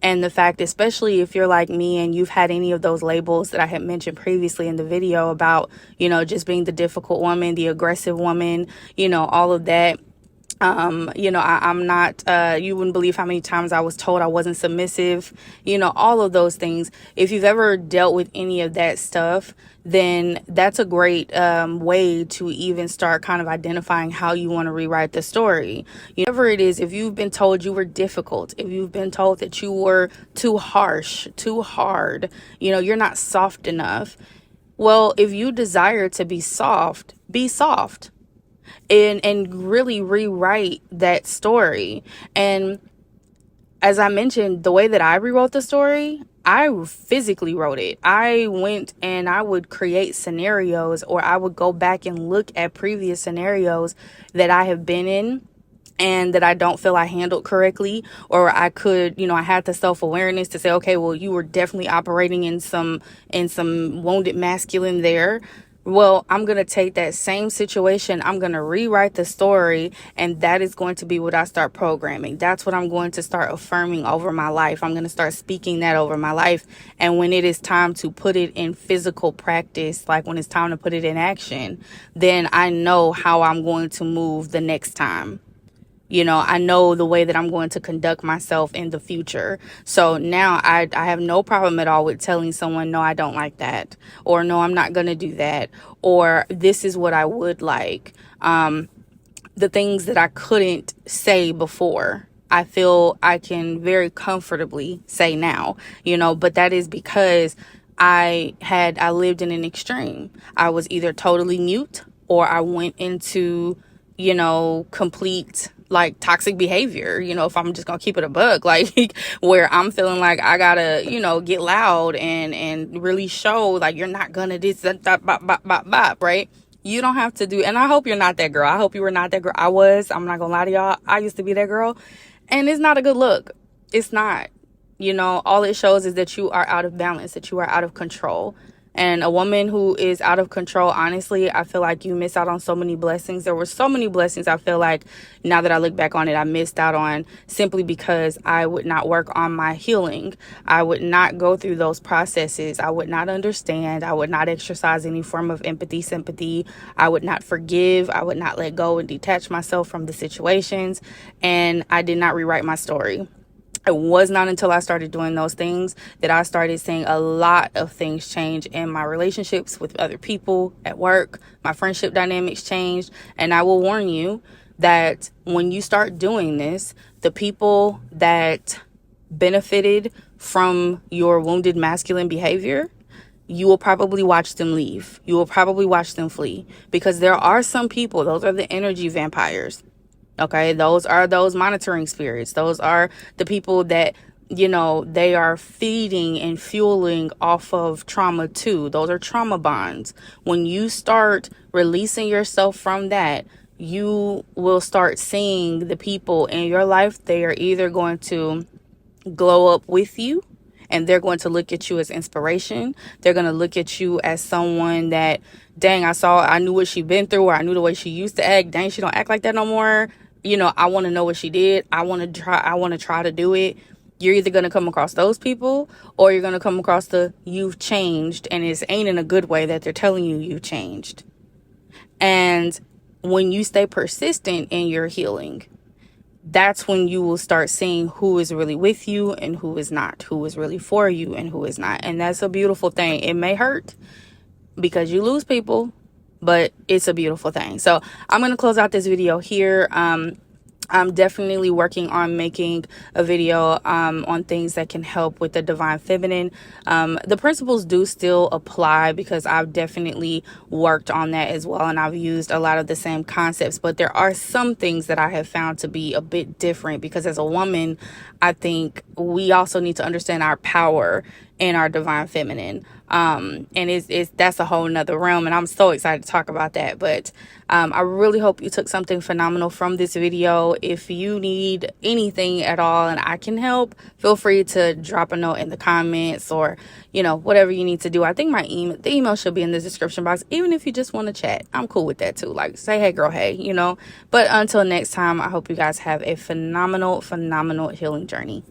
and the fact, especially if you're like me and you've had any of those labels that I had mentioned previously in the video about, just being the difficult woman, the aggressive woman, all of that. I'm not, you wouldn't believe how many times I was told I wasn't submissive, all of those things. If you've ever dealt with any of that stuff, then that's a great way to even start kind of identifying how you want to rewrite the story. Whatever it is, if you've been told you were difficult, if you've been told that you were too harsh, too hard, you're not soft enough. Well, if you desire to be soft, be soft. And really rewrite that story. And as I mentioned, the way that I rewrote the story, I physically wrote it. I went and I would create scenarios, or I would go back and look at previous scenarios that I have been in and that I don't feel I handled correctly, or I could, I had the self-awareness to say, okay, well, you were definitely operating in some wounded masculine there. Well, I'm going to take that same situation, I'm going to rewrite the story, and that is going to be what I start programming. That's what I'm going to start affirming over my life. I'm going to start speaking that over my life. And when it is time to put it in physical practice, like when it's time to put it in action, then I know how I'm going to move the next time. You know, I know the way that I'm going to conduct myself in the future. So now I have no problem at all with telling someone, no, I don't like that, or no, I'm not going to do that, or this is what I would like. The things that I couldn't say before, I feel I can very comfortably say now, you know, but that is because I lived in an extreme. I was either totally mute, or I went into, you know, complete like toxic behavior, you know, if I'm just gonna keep it a buck, like where I'm feeling like I gotta, you know, get loud and really show like you're not gonna this, that, bop, bop, bop, bop, right? You don't have to do, and I hope you're not that girl. I hope you were not that girl. I'm not gonna lie to y'all. I used to be that girl, and it's not a good look. It's not. You know, all it shows is that you are out of balance, that you are out of control. And a woman who is out of control, honestly, I feel like you miss out on so many blessings. There were so many blessings I feel like now that I look back on it, I missed out on simply because I would not work on my healing. I would not go through those processes. I would not understand. I would not exercise any form of empathy, sympathy. I would not forgive. I would not let go and detach myself from the situations. And I did not rewrite my story. It was not until I started doing those things that I started seeing a lot of things change in my relationships with other people at work. My friendship dynamics changed. And I will warn you that when you start doing this, the people that benefited from your wounded masculine behavior, you will probably watch them leave. You will probably watch them flee, because there are some people, those are the energy vampires. Okay, those are those monitoring spirits. Those are the people that, you know, they are feeding and fueling off of trauma too. Those are trauma bonds. When you start releasing yourself from that, you will start seeing the people in your life. They are either going to glow up with you, and they're going to look at you as inspiration. They're going to look at you as someone that, dang, I knew what she'd been through, or I knew the way she used to act. Dang, she don't act like that no more. You know, I want to know what she did. I want to try to do it. You're either going to come across those people, or you're going to come across the you've changed, and it ain't in a good way that they're telling you you've changed. And when you stay persistent in your healing, that's when you will start seeing who is really with you and who is not, who is really for you and who is not. And that's a beautiful thing. It may hurt because you lose people, but it's a beautiful thing. So I'm going to close out this video here. I'm definitely working on making a video on things that can help with the divine feminine. The principles do still apply because I've definitely worked on that as well, and I've used a lot of the same concepts, but there are some things that I have found to be a bit different, because as a woman, I think we also need to understand our power in our divine feminine. And that's a whole nother realm, and I'm so excited to talk about that. But I really hope you took something phenomenal from this video. If you need anything at all and I can help, feel free to drop a note in the comments, or, you know, whatever you need to do. I think the email should be in the description box. Even if you just want to chat, I'm cool with that too. Like, say, hey girl, hey, you know. But until next time, I hope you guys have a phenomenal healing journey.